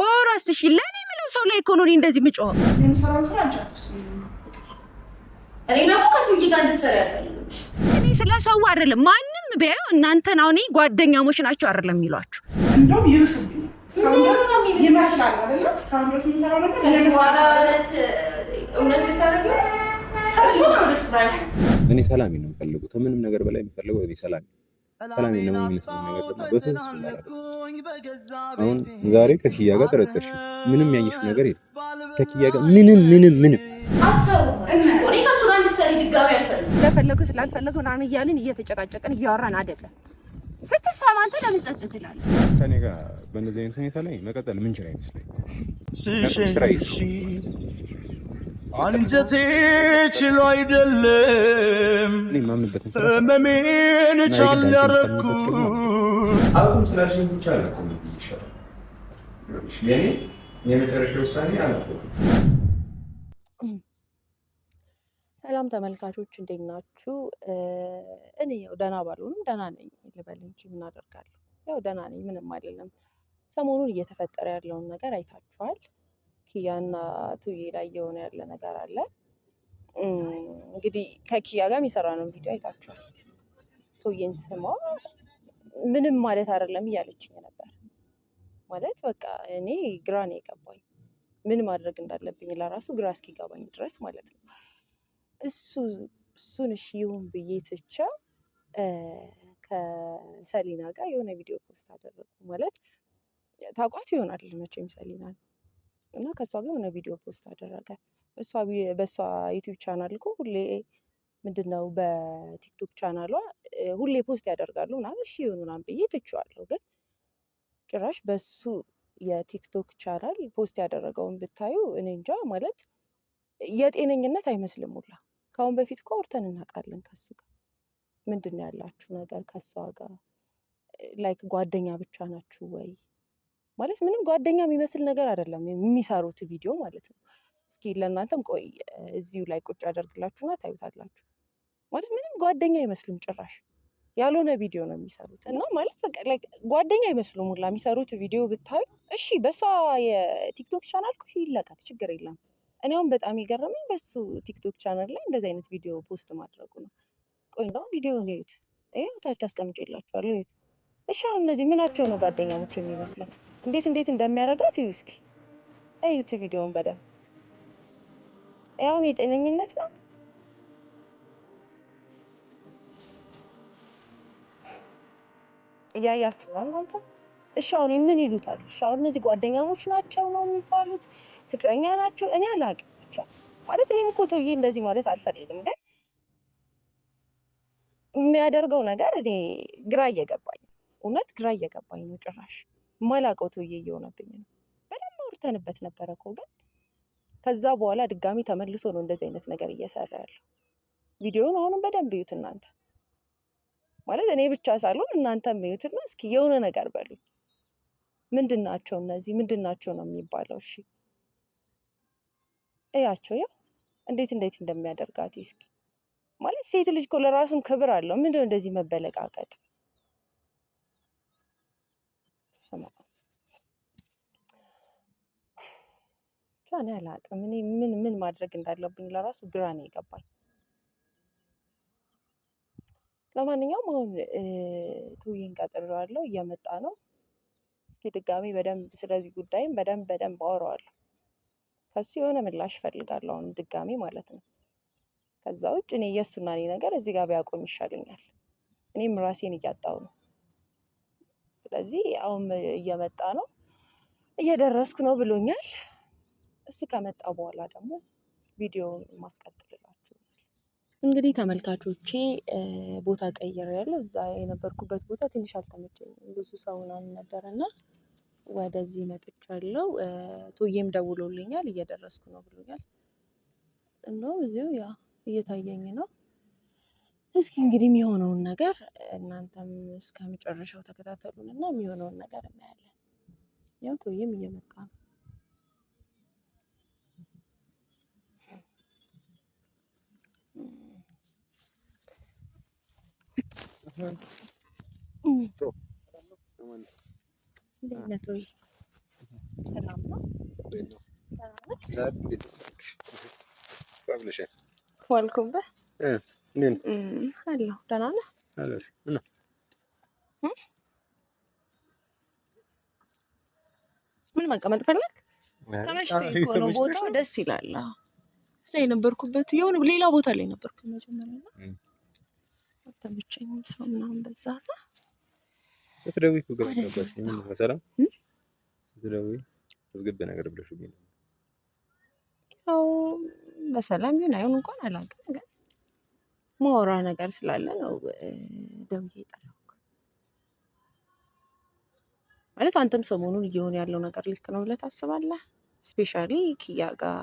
ባወራስ እሺ ለኔ ምንም ሰው ላይ ኢኮኖሚ እንደዚህ ምጮህ የምሰራው ስራ አንቻትስ እኔ ነው ከቱዬ ጋር እንድትሰራ ያፈልጋል። እኔ ስለሰው አይደለም ማንም ቢያዩ እናንተን አሁን ጓደኛሞች ናቸው አይደለም የሚሏችሁ እንደውም ይብስብኝ ይመስላል አይደለም እስካሁን ድረስ የምሰራው ነገር ለበኋላ እውነት ልታረጊው እኔ ሰላም ነው የምፈልገው ከምንም ነገር በላይ የምፈልገው እኔ ሰላም ሰላም ነው የሚመስለው ነገር ደግሞ በፍጹም አሁን ዛሬ ከኪያ ጋር ተረተሽ ምንም ያየሽው ነገር የለም ከኪያ ጋር ምንም አትሰው እኔ ከሱ ጋር እንድትሰሪ ድጋሚ አልፈልግም ለፈለኩ ስላልፈለኩ ምናምን እያልን እየተጨቃጨቀን እያወራን አይደለም ስትሰማ አንተ ለምን ጸጥ ትላለህ ከኔ ጋር በእንደዚህ አይነት ሁኔታ ላይ መቀጠል ምን ይችላል አንጀቴ ችሎ አይደለም ህመሜን ቻል ያረኩት አሁን ስላልሽኝ ብቻ ነው ይሻላል የኔ የመጨረሻ ውሳኔ አልኩት። ሰላም ተመልካቾች እንዴት ናችሁ? እኔ ያው ደህና ባልሆንም ደህና ነኝ ልበል እንጂ ምን አደርጋለሁ። ያው ደህና ነኝ ምንም አይደለም። ሰሞኑን እየተፈጠረ ያለውን ነገር አይታችኋል። ኪያና ቱዬ ላይ የሆነ ያለ ነገር አለ። እንግዲህ ከኪያ ጋር የሚሰራነውን ቪዲዮ አይታችኋል። ቱዬን ስማ ምንም ማለት አይደለም እያለችኝ ነበር። ማለት በቃ እኔ ግራ ነው የገባኝ። ምን ማድረግ እንዳለብኝ ለራሱ ግራ እስኪገባኝ ድረስ ማለት ነው። እሱን እሺ ይሁን ብዬ ትቻ ከሰሊና ጋር የሆነ ቪዲዮ ፖስት አደረጉ። ማለት ታውቋት ይሆናል መቼም ሰሊናን እና ከሷ ጋር የሆነ ቪዲዮ ፖስት አደረገ። በሷ ዩቲዩብ ቻናል እኮ ሁሌ ምንድነው በቲክቶክ ቻናሏ ሁሌ ፖስት ያደርጋሉ ምናምን እሺ ይሁን ምናምን ብዬ ትቼዋለሁ። ግን ጭራሽ በሱ የቲክቶክ ቻናል ፖስት ያደረገውን ብታዩ እኔ እንጃ ማለት የጤነኝነት አይመስልም ሁላ። ከአሁን በፊት እኮ አውርተን እናውቃለን ከሱ ጋር ምንድን ነው ያላችሁ ነገር ከሷ ጋር ላይክ ጓደኛ ብቻ ናችሁ ወይ? ማለት ምንም ጓደኛ የሚመስል ነገር አይደለም የሚሰሩት ቪዲዮ ማለት ነው። እስኪ ለእናንተም ቆይ እዚሁ ላይ ቁጭ አደርግላችሁና ታዩታላችሁ። ማለት ምንም ጓደኛ አይመስሉም ጭራሽ ያልሆነ ቪዲዮ ነው የሚሰሩት። እና ማለት በቃ ላይክ ጓደኛ አይመስሉም ሁላ የሚሰሩት ቪዲዮ ብታዩ። እሺ በሷ የቲክቶክ ቻናል እኮ ይለቀቅ ችግር የለም። እኔ አሁን በጣም የገረመኝ በሱ ቲክቶክ ቻናል ላይ እንደዚህ አይነት ቪዲዮ ፖስት ማድረጉ ነው። ቆይ እንደው ቪዲዮውን እዩት። ይኸው ታች አስቀምጬላችኋለሁ እዩት። እሺ አሁን እነዚህ ምናቸው ነው ጓደኛሞች የሚመስለው? እንዴት እንደሚያደርጋት እዩ እስኪ እዩት ቪዲዮውን በደንብ። ያው የጤነኝነት ነው እያያችሁ ነው እናንተ። እሺ አሁን ምን ይሉታል? እሺ አሁን እነዚህ ጓደኛሞች ናቸው ነው የሚባሉት? ፍቅረኛ ናቸው? እኔ አላውቅም። ብቻ ማለት እኔም እኮ ተውዬ እንደዚህ ማለት አልፈልግም፣ ግን የሚያደርገው ነገር እኔ ግራ እየገባኝ ነው። እውነት ግራ እየገባኝ ነው። ጭራሽ የማላውቀው ተውዬ እየሆነብኝ ነው። በደንብ አውርተንበት ነበረ እኮ፣ ግን ከዛ በኋላ ድጋሚ ተመልሶ ነው እንደዚህ አይነት ነገር እየሰራ ያለው። ቪዲዮውን አሁንም በደንብ እዩት እናንተ። ማለት እኔ ብቻ ሳልሆን እናንተም እዩትና እስኪ የሆነ ነገር በሉ። ምንድን ናቸው እነዚህ? ምንድን ናቸው ነው የሚባለው? እሺ እያቸው ያው እንዴት እንደሚያደርጋት እስኪ። ማለት ሴት ልጅ እኮ ለራሱም ክብር አለው። ምንድነው እንደዚህ መበለቃቀጥ? ስማ እኔ አላውቅም። እኔ ምን ማድረግ እንዳለብኝ ለራሱ ግራ ነው የገባኝ። ለማንኛውም አሁን ቱዬን ቀጥሬዋለሁ፣ እየመጣ ነው። እስኪ ድጋሚ በደንብ ስለዚህ ጉዳይም በደንብ አወራዋለሁ። ከሱ የሆነ ምላሽ እፈልጋለሁ አሁን ድጋሚ ማለት ነው። ከዛ ውጭ እኔ የእሱና እኔ ነገር እዚህ ጋር ቢያቆም ይሻለኛል። እኔም ራሴን እያጣሁ ነው። ስለዚህ አሁን እየመጣ ነው፣ እየደረስኩ ነው ብሎኛል። እሱ ከመጣ በኋላ ደግሞ ቪዲዮውን ማስቀጥልላችሁ። እንግዲህ ተመልካቾቼ ቦታ ቀይሬያለሁ። እዛ የነበርኩበት ቦታ ትንሽ አልተመቸኝም፣ ብዙ ሰው ምናምን ነበርና ወደዚህ መጥቻለሁ። ቱዬም ደውሎልኛል እየደረስኩ ነው ብሎኛል። እንደው እዚሁ ያ እየታየኝ ነው። እስኪ እንግዲህ የሚሆነውን ነገር እናንተም እስከ መጨረሻው ተከታተሉንና የሚሆነውን ነገር እናያለን። ያው ቱዬም እየመጣ ነው። ሰላም ነው? ዋልኩበት አለሁ። ደህና ነህ? ምን መቀመጥ ፈለግ? ተመችቶኝ እኮ ነው። ቦታው ደስ ይላል። እዛ የነበርኩበት የሆነ ሌላ ቦታ ላይ ነበርኩ መጀመሪያ እና አልተመቸኝም። ሰው ምናምን በዛ እና ስትደውይ እኮ ግራ ገባሽኝ። በሰላም ስትደውይ አስገቢ ነገር ብለሽኝ ያው በሰላም ይሁን አይሁን እንኳን አላውቅም፣ ግን ማውራ ነገር ስላለ ነው ደውዬ የጠራሁት። ማለት አንተም ሰሞኑን እየሆነ ያለው ነገር ልክ ነው ብለህ ታስባለህ? ስፔሻሊ ኪያ ጋር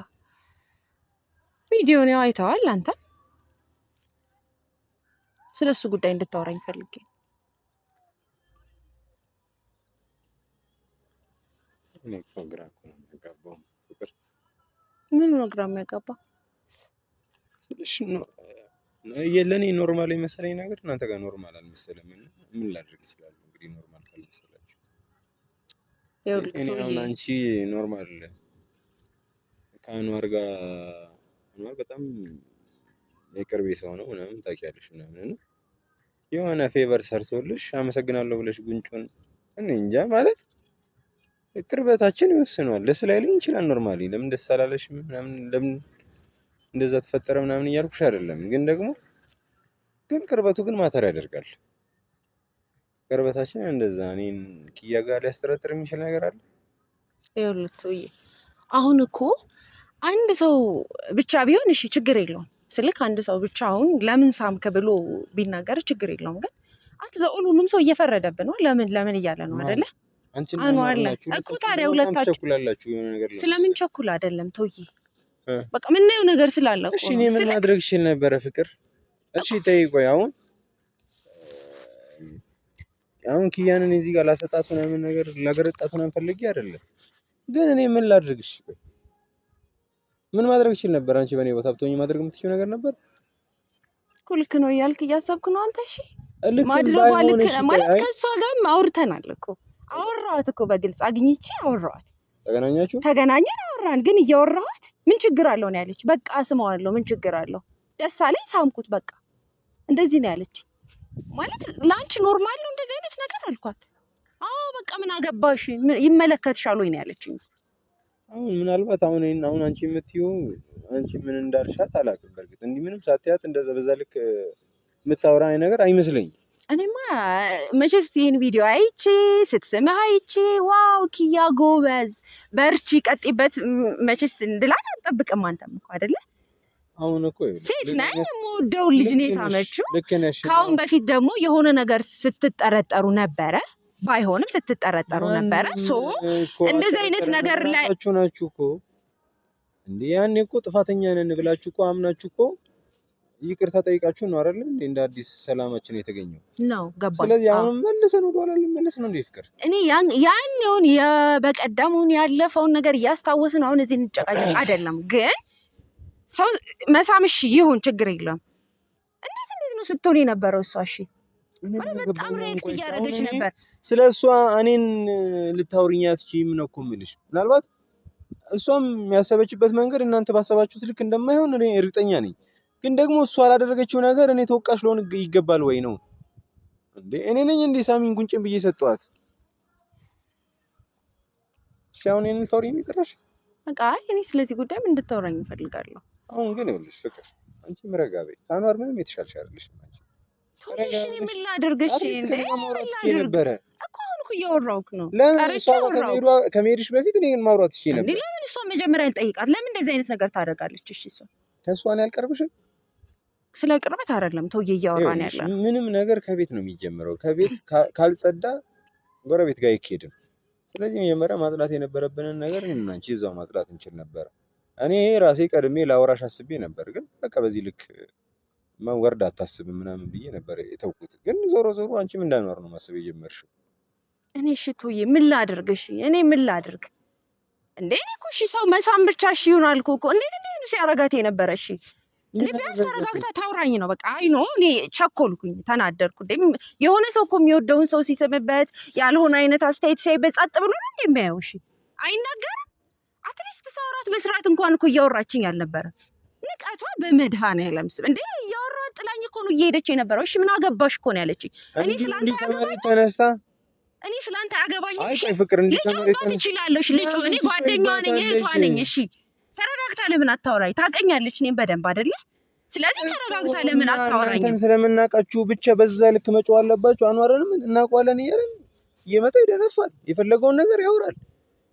ቪዲዮን ያው አይተዋል። አንተ ስለሱ ጉዳይ እንድታወራኝ ፈልጌ ምን ነው ግራ የሚያጋባ? ለእኔ ኖርማል የመሰለኝ ነገር እናንተ ጋር ኖርማል አልመሰለም። ምን ላድርግ ይችላል እንግዲህ ኖርማል ካልመሰላችሁ። አሁን አንቺ ኖርማል ከአንዋር ጋር አንዋር በጣም የቅርቤ ሰው ነው ምናምን ታውቂያለሽ ምናምን እና የሆነ ፌቨር ሰርቶልሽ አመሰግናለሁ ብለሽ ጉንጩን እኔ እንጃ ማለት ቅርበታችን ይወስነዋል። ደስ ላይልኝ ይችላል ኖርማሊ። ለምን ደስ አላለሽም ምናምን ለምን እንደዛ ተፈጠረ ምናምን እያልኩሽ አይደለም፣ ግን ቅርበቱ ግን ማተር ያደርጋል። ቅርበታችን እንደዛ እኔን ኪያ ጋር ሊያስጠረጥር የሚችል ነገር አለ? ይኸውልህ አሁን እኮ አንድ ሰው ብቻ ቢሆን እሺ ችግር የለውም ስልክ አንድ ሰው ብቻ አሁን ለምን ሳምክ ብሎ ቢናገር ችግር የለውም። ግን ሁሉም ሰው እየፈረደብን ነው። ለምን እያለ ነው አይደለ? አንዋር ላይ እኮ ታዲያ ሁለታችሁ ቸኩላላችሁ የሆነ ነገር ላይ ስለምን ቸኩል አይደለም ተውዬ፣ በቃ ምናየው ነገር ስላለ እኮ። እሺ እኔ ምን ማድረግ ይችል ነበረ ፍቅር? እሺ ተይ ቆይ አሁን ኪያንን እዚህ ጋር ላሰጣት ምናምን ነገር ላገረጣት ምናምን ፈልጌ አይደለም፣ ግን እኔ ምን ላድርግ? እሺ ቆይ ምን ማድረግ ይችል ነበር? አንቺ በእኔ ቦታ ብትሆኚ ማድረግ የምትችይው ነገር ነበር እኮ። ልክ ነው እያልክ እያሰብክ ነው አንተ። እሺ ማድረጓ ልክ ማለት ከእሷ ጋርም አውርተናል እኮ አወራኋት እኮ በግልጽ አግኝቼ አወራኋት። ተገናኛችሁ? ተገናኘን አወራን። ግን እያወራኋት ምን ችግር አለው ነው ያለች። በቃ ስማዋለሁ ምን ችግር አለው? ደስ አለኝ ሳምኩት በቃ እንደዚህ ነው ያለች። ማለት ለአንቺ ኖርማል ነው እንደዚህ አይነት ነገር አልኳት። አዎ በቃ ምን አገባሽ ይመለከትሻል ወይ ነው ያለችኝ። አሁን ምናልባት አሁን አንቺ የምትይው አንቺ ምን እንዳልሻት አላውቅም። በርግጥ እንዲህ ምንም ሳትያት እንደዛ በዛ ልክ የምታወራ ነገር አይመስለኝም። እኔማ መቼስ ይሄን ቪዲዮ አይቼ ስትስምህ አይቼ ዋው ኪያ ጎበዝ በርቺ ቀጥይበት መቼስ እንድላት አልጠብቅም። አንተም እኮ አይደለ አሁን እኮ ሴት ነኝ የምወደው ልጅ ነው የሳመችው። ከአሁን በፊት ደግሞ የሆነ ነገር ስትጠረጠሩ ነበረ፣ ባይሆንም ስትጠረጠሩ ነበረ። እንደዚህ አይነት ነገር ላይ ናችሁ እኮ እንዴ? ያኔ እኮ ጥፋተኛ ነን ብላችሁ እኮ አምናችሁ እኮ ይቅርታ ጠይቃችሁ ነው አይደል እንደ አዲስ ሰላማችን የተገኘው ነው። ገባኝ። ስለዚህ አሁን መልሰን ወደኋላ ልመለስ ነው እንዴ ፍቅር? እኔ ያኔውን የበቀደሙን ያለፈውን ነገር እያስታወስን አሁን እዚህ እንጨቃጨቅ አይደለም። ግን ሰው መሳምሽ ይሁን ችግር የለም። እንዴት ነው ስትሆን የነበረው እሷ? እሺ በጣም ሬክት እያደረገች ነበር። ስለሷ እኔን ልታወሪኝ አትችይም ነው እኮ የምልሽ። ምናልባት እሷም ያሰበችበት መንገድ እናንተ ባሰባችሁት ልክ እንደማይሆን እኔ እርግጠኛ ነኝ። ግን ደግሞ እሷ ያላደረገችው ነገር እኔ ተወቃሽ ልሆን ይገባል ወይ ነው እንዴ? እኔ ነኝ እንዴ ሳሚን ጉንጭን ብዬ ሰጠኋት? ሻውን እኔን ታውሪኝ ይጥራሽ በቃ እኔ ስለዚህ ጉዳይ ምን እንድታወራኝ እፈልጋለሁ። አሁን ግን ይኸውልሽ ፍቅር አንቺ ምረጋቤ ከአንዋር ምንም የተሻልሽ አይደለሽም። አንቺ እሺ እኔ ምን ላድርግሽ እንዴ? ነበረ እኮ አሁን እኮ እያወራሁክ ነው። ለምን እሷ ከመሄድሽ በፊት እኔን ማውራት ትችይ ነበር። ለምን እሷ መጀመሪያ ልጠይቃት? ለምን እንደዚህ አይነት ነገር ታደርጋለች? እሺ እሷ ከእሷን ያልቀርብሽም ስለ ቅርበት አይደለም ተውዬ እያወራን ያለ ምንም ነገር ከቤት ነው የሚጀምረው። ከቤት ካልጸዳ ጎረቤት ጋር አይኬድም። ስለዚህ መጀመሪያ ማጽዳት የነበረብንን ነገር እኔና አንቺ እዛው ማጽዳት እንችል ነበር። እኔ ራሴ ቀድሜ ላወራሽ አስቤ ነበር፣ ግን በቃ በዚህ ልክ ወርድ አታስብም ምናምን ብዬ ነበር የተውኩት። ግን ዞሮ አንቺም እንዳንወር ነው ማሰብ የጀመርሽው። እኔ እሺ ተውዬ ምን ላድርግ? እሺ እኔ ምን ላድርግ እንዴ? እኔ እኮ እሺ ሰው መሳም ብቻ እሺ ይሆናል እኮ እንዴት ነው ሲያረጋት የነበረ? እሺ እንዴ ቢያንስ ተረጋግታ ታውራኝ ነው በቃ። አይ ኖ እኔ ቸኮልኩኝ፣ ተናደድኩ። የሆነ ሰው እኮ የሚወደውን ሰው ሲስምበት ያልሆነ አይነት አስተያየት ሲያይበት ጸጥ ብሎ ነው የሚያየው። እሺ አይናገርም። አትሊስት ሳወራት በስርዓት እንኳን እኮ እያወራችኝ አልነበረ። ንቀቷ በመድኃኒዓለም ስም እንዴ! እያወራች ጥላኝ እኮ ነው እየሄደች የነበረው። እሺ ምን አገባሽ እኮ ነው ያለችኝ። እኔ ስላንተ አገባኝ። እሺ ልጮህባት እችላለሁ። ልጩ እኔ ጓደኛዋ ነኝ፣ እህቷ ነኝ። እሺ ተረጋግታ ለምን አታወራኝ? ታውቀኛለች እኔም በደንብ አይደለ? ስለዚህ ተረጋግታ ለምን አታወራኝ? አንተን ስለምናውቃችሁ ብቻ በዛ ልክ መጮህ አለባችሁ። አንዋረንም እናውቀዋለን እያለን እየመጣ ይደነፋል። የፈለገውን ነገር ያወራል።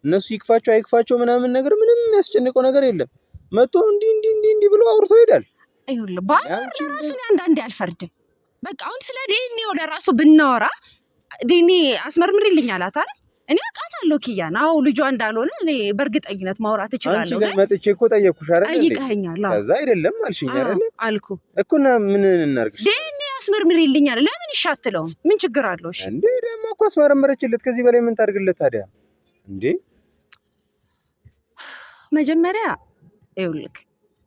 እነሱ ይክፋቸው አይክፋቸው ምናምን ነገር ምንም የሚያስጨንቀው ነገር የለም። መጥቶ እንዲህ ብሎ አውርቶ ይሄዳል። ይኸውልህ ባወራ ራሱ አንዳንዴ አልፈርድም። በቃ አሁን ስለ ዲኤንኤ ወደ ራሱ ብናወራ ዲኤንኤ አስመርምሪልኝ አላት አይደል? እኔ አውቃታለሁ ኪያን። አዎ ልጇ እንዳልሆነ እኔ በእርግጠኝነት ማውራት እችላለሁ። ግን መጥቼ እኮ ጠየቅኩሽ አይደል? ጠይቀኸኛል። ከዛ አይደለም አልሽኝ አይደል? አልኩ እኮና ምን እናርግሽ? ዲኤንኤ አስመርምሪልኝ አለ። ለምን እሺ አትለውም? ምን ችግር አለው? እሺ እንዴ ደግሞ እኮ አስመረመረችለት። ከዚህ በላይ ምን ታርግለት ታዲያ? እንዴ መጀመሪያ ይኸውልህ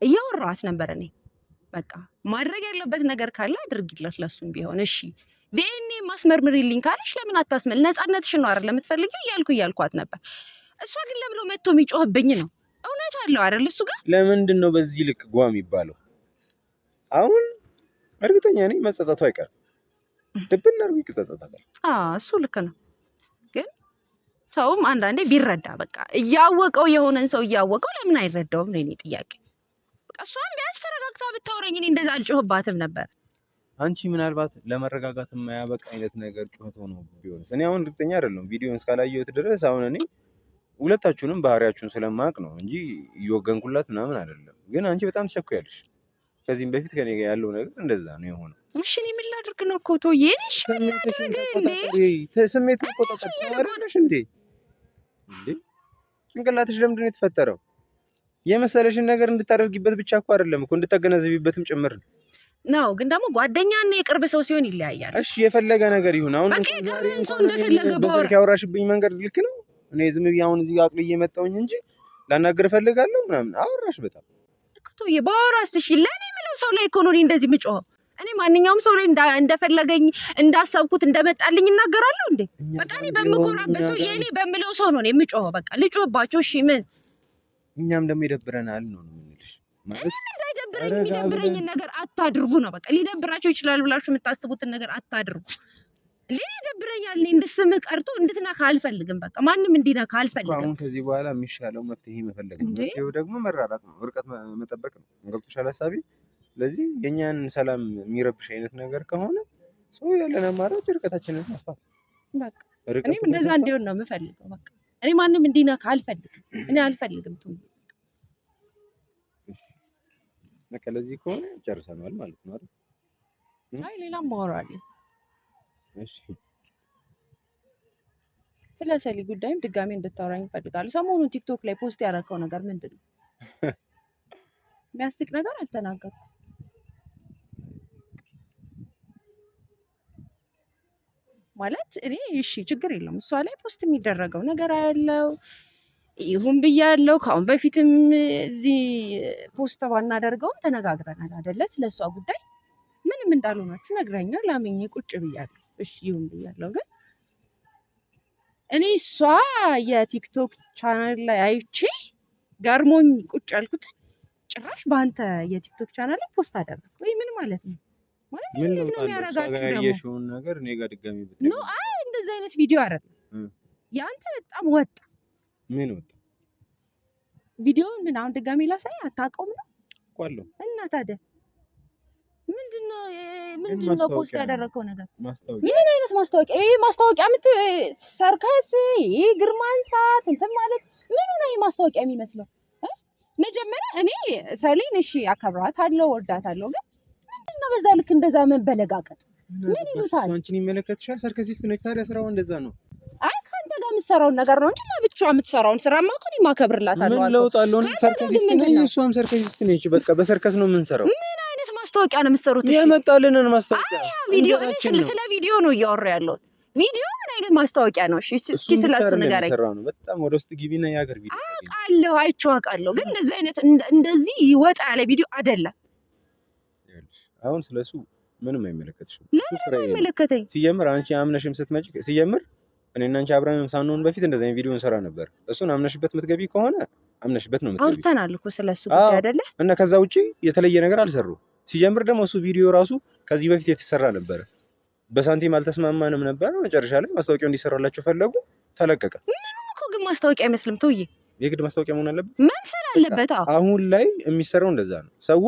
እያወራኋት ነበር እኔ። በቃ ማድረግ ያለበት ነገር ካለ አድርጊለት ለሱም ቢሆን እሺ። ዲኤንኤ ማስመርምሪልኝ ካለሽ ለምን አታስመል? ነፃነትሽን ነው አይደል የምትፈልጊው እያልኳት ነበር። እሷ ግን ለብሎ መጥቶ የሚጮህብኝ ነው። እውነት አለው አይደል እሱ ጋር። ለምንድን ነው በዚህ ልክ ጓም ይባለው? አሁን እርግጠኛ ነኝ መጸጸቱ አይቀርም። ድብና አድርጎ ይጸጸታል። እሱ ልክ ነው። ግን ሰውም አንዳንዴ ቢረዳ በቃ እያወቀው የሆነን ሰው እያወቀው ለምን አይረዳውም ነው የኔ ጥያቄ። በቃ እሷም ቢያንስ ተረጋግታ ብታወራኝ እኔ እንደዛ አልጮህባትም ነበር። አንቺ ምናልባት ለመረጋጋት የማያበቃ አይነት ነገር ጩኸት ሆኖ ቢሆንስ? እኔ አሁን እርግጠኛ አይደለሁም ቪዲዮን እስካላየሁት ድረስ። አሁን እኔ ሁለታችሁንም ባህሪያችሁን ስለማቅ ነው እንጂ እየወገንኩላት ምናምን አይደለም። ግን አንቺ በጣም ትቸኩያለሽ። ከዚህም በፊት ከኔ ጋር ያለው ነገር እንደዛ ነው የሆነው። እሺ እኔ ምን ላድርግ ነው እኮ ቶዬ? እሺ ምን ላድርግ እንዴ? ስሜት መቆጣጠር ትችላለሽ እንዴ? ጭንቅላትሽ ለምንድን ነው የተፈጠረው? የመሰለሽን ነገር እንድታደርጊበት ብቻ እኮ አይደለም እኮ እንድታገናዘቢበትም ጭምር ነው። ነው ግን ደግሞ ጓደኛና የቅርብ ሰው ሲሆን ይለያያል። እሺ የፈለገ ነገር ይሁን። አሁን ሰው እንደፈለገ በስልክ ያወራሽብኝ መንገድ ልክ ነው። እኔ ዝም ብዬ አሁን እዚህ ጋር አቅልዬ መጣሁኝ እንጂ ላናገር እፈልጋለሁ ምናምን አወራሽ። በጣም እኮ የባወራስ እሺ ለኔ ምለው ሰው ላይ እኮ ነው እንደዚህ የምጮኸው። እኔ ማንኛውም ሰው ላይ እንደፈለገኝ እንዳሰብኩት እንደመጣልኝ እናገራለሁ እንዴ? በቃ እኔ በምኮራበት ሰው የኔ በምለው ሰው ነው የምጮኸው። በቃ ልጮህባቸው። እሺ ምን እኛም ደግሞ ይደብረናል ነው የምንልሽ። ማለት እንዳይደብረኝ የሚደብረኝን ነገር አታድርጉ ነው በቃ። ሊደብራቸው ይችላል ብላችሁ የምታስቡትን ነገር አታድርጉ። ሊደብረኛል። እኔ እንድስምህ ቀርቶ እንድትነካ አልፈልግም። በቃ ማንም እንዲነካ አልፈልግም። አሁን ከዚህ በኋላ የሚሻለው መፍትሄ መፈለግ ነው። መፍትሄው ደግሞ መራራት ነው፣ ርቀት መጠበቅ ነው። ገብቶሻል ሀሳቤ? ስለዚህ የኛን ሰላም የሚረብሽ አይነት ነገር ከሆነ ሰው ያለን አማራጭ ርቀታችንን ማስፋት። በቃ እኔም እንደዛ እንዲሆን ነው የምፈልገው። በቃ እኔ ማንም እንዲነካ አልፈልግም። እኔ አልፈልግም። በቃ ለዚህ ከሆነ ጨርሰናል ማለት ነው አይደል? አይ ሌላም ማወራለሁ። እሺ ስለ ሰሊ ጉዳይም ድጋሜ እንድታወራኝ እፈልጋለሁ። ሰሞኑን ቲክቶክ ላይ ፖስት ያደረከው ነገር ምንድን ነው? የሚያስቅ ነገር አልተናገርኩም። ማለት እኔ እሺ ችግር የለም እሷ ላይ ፖስት የሚደረገው ነገር ያለው ይሁን ብያለሁ። ከአሁን በፊትም እዚህ ፖስት ባናደርገውም ተነጋግረናል አይደለ? ስለሷ ጉዳይ ምንም እንዳልሆናችሁ ነግረኛል። ላመኘ ቁጭ ብያለሁ። እሺ ይሁን ብያለሁ። ግን እኔ እሷ የቲክቶክ ቻናል ላይ አይቼ ገርሞኝ ቁጭ ያልኩት ጭራሽ በአንተ የቲክቶክ ቻናል ላይ ፖስት አደረግኩ ወይ? ምን ማለት ነው? ማለት እንዴት ነው የሚያረጋችሁ? ደግሞ ያየሽውን ነገር እኔ ጋር ድጋሚ ብትይ ነው። አይ እንደዚህ አይነት ቪዲዮ አይደለም ያንተ። በጣም ወጣ። ምን ወጣ? ቪዲዮውን ምን አሁን ድጋሚ ላሳይ? አታውቀውም ነው ቋለው እና ታዲያ ምንድነው ፖስት ያደረከው ነገር? ማስታወቂያ። ይሄን አይነት ማስታወቂያ? ይሄ ማስታወቂያ ሰርከስ፣ ይሄ ግርማን ሰዓት እንትን ማለት ምን ነው? ይሄ ማስታወቂያ የሚመስለው መጀመሪያ እኔ ሰሊን እሺ አከብራታለሁ፣ ወዳታለሁ። ግን ምንድነው በዛ ልክ እንደዛ መንበለጋቀጥ? ምን ይሉታል? አንቺን ይመለከትሻል። ሰርከሲስት ነች። ታዲያ ስራው እንደዛ ነው። አይ ካንተ ጋር የምትሰራውን ነገር ነው እንጂ ለብቻዋ የምትሰራውን ስራማ እኮ እኔ ማከብርላታለሁ። ምን ለውጥ አለው? ሰርከሲስት ነች፣ እሷም ሰርከሲስት ነች። በቃ በሰርከስ ነው የምንሰራው። ምን አይነት ማስታወቂያ ነው የምትሰሩት? የመጣልንን ማስታወቂያ። ቪዲዮ ስለ ቪዲዮ ነው እያወራሁ ያለሁት። ቪዲዮ ምን አይነት ማስታወቂያ ነው? እሺ እስኪ ስለሱ ንገረኝ። በጣም ወደ ውስጥ ግቢና የሀገር ቪዲዮ አውቃለሁ፣ አይቼው አውቃለሁ። ግን እንደዚህ አይነት እንደዚህ ወጣ ያለ ቪዲዮ አይደለም። አሁን ስለሱ ምንም አይመለከትሽም። እሱ ስራ አይመለከተኝ። ሲጀምር አንቺ አምነሽም ስትመጪ ሲጀምር እኔና አንቺ አብረን ሳንሆን በፊት እንደዚህ አይነት ቪዲዮ እንሰራ ነበር። እሱን አምነሽበት የምትገቢ ከሆነ አምነሽበት ነው የምትገቢ። አውርተናል እኮ ስለሱ ጉዳይ አይደለ? እና ከዛ ውጪ የተለየ ነገር አልሰሩ። ሲጀምር ደግሞ እሱ ቪዲዮ ራሱ ከዚህ በፊት የተሰራ ነበር። በሳንቲም አልተስማማንም ነበር። መጨረሻ ላይ ማስታወቂያው እንዲሰራላቸው ፈለጉ፣ ተለቀቀ። ምንም እኮ ግን ማስታወቂያ አይመስልም ተውዬ። የግድ ማስታወቂያ መሆን አለበት? መምሰል አለበት። አሁን ላይ የሚሰራው እንደዛ ነው። ሰው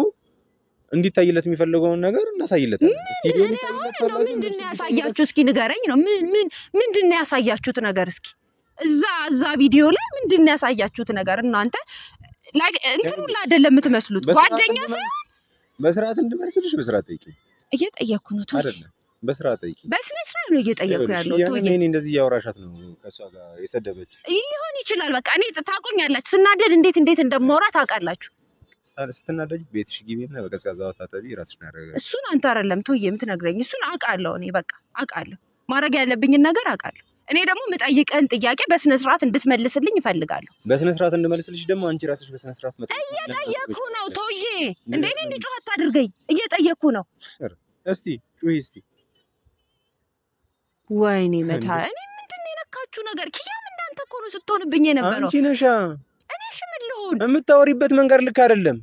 እንዲታይለት የሚፈልገውን ነገር እናሳይለታለን። ስቱዲዮ እንዲታይለት ፈለገ። ምንድን ነው ያሳያችሁ? እስኪ ንገረኝ ነው። ምንድን ነው ያሳያችሁት ነገር? እስኪ እዛ ቪዲዮ ላይ ምንድን ነው ያሳያችሁት ነገር? እናንተ ላይክ እንትኑ ላይ አይደለም የምትመስሉት። ጓደኛ ሳይሆን በስርዓት እንድመልስልሽ በስርዓት ጠይቂኝ። እየጠየኩ ነው ተው። አይደለም በስርዓት ጠይቂኝ። በስነ ስርዓት ነው እየጠየኩ ያለው ተው። እኔ እንደዚህ እያወራሻት ነው ከሷ ጋር የሰደበች ሊሆን ይችላል። በቃ እኔ ታውቁኛላችሁ፣ ስናደድ እንዴት እንደማወራ ታውቃላችሁ። ስትናደጂ ቤትሽ ግቢና በቀዝቃዛ ውሃ ታጠቢ፣ ራስሽን አረጋጊ። እሱን አንተ አይደለም ተው የምትነግረኝ፣ እሱን አውቃለሁ እኔ በቃ አውቃለሁ። ማድረግ ያለብኝን ነገር አውቃለሁ። እኔ ደግሞ የምጠይቅህን ጥያቄ በስነ ስርዓት እንድትመልስልኝ እፈልጋለሁ። በስነ ስርዓት እንድመልስልሽ ደግሞ አንቺ ራስሽ በስነ ስርዓት እየጠየኩ ነው ተውዬ። እንዴ እኔ እንዲጮህ አታድርገኝ። እየጠየኩ ነው። እስቲ ጩሂ እስቲ። ወይኔ መታ እኔ ምንድን ነው የነካችሁ ነገር? ኪያም እናንተ እኮ ነው ስትሆንብኝ የነበረው። አንቺ ነሻ። እኔ እሺ ምን ልሁን? የምታወሪበት መንገድ ልክ አይደለም።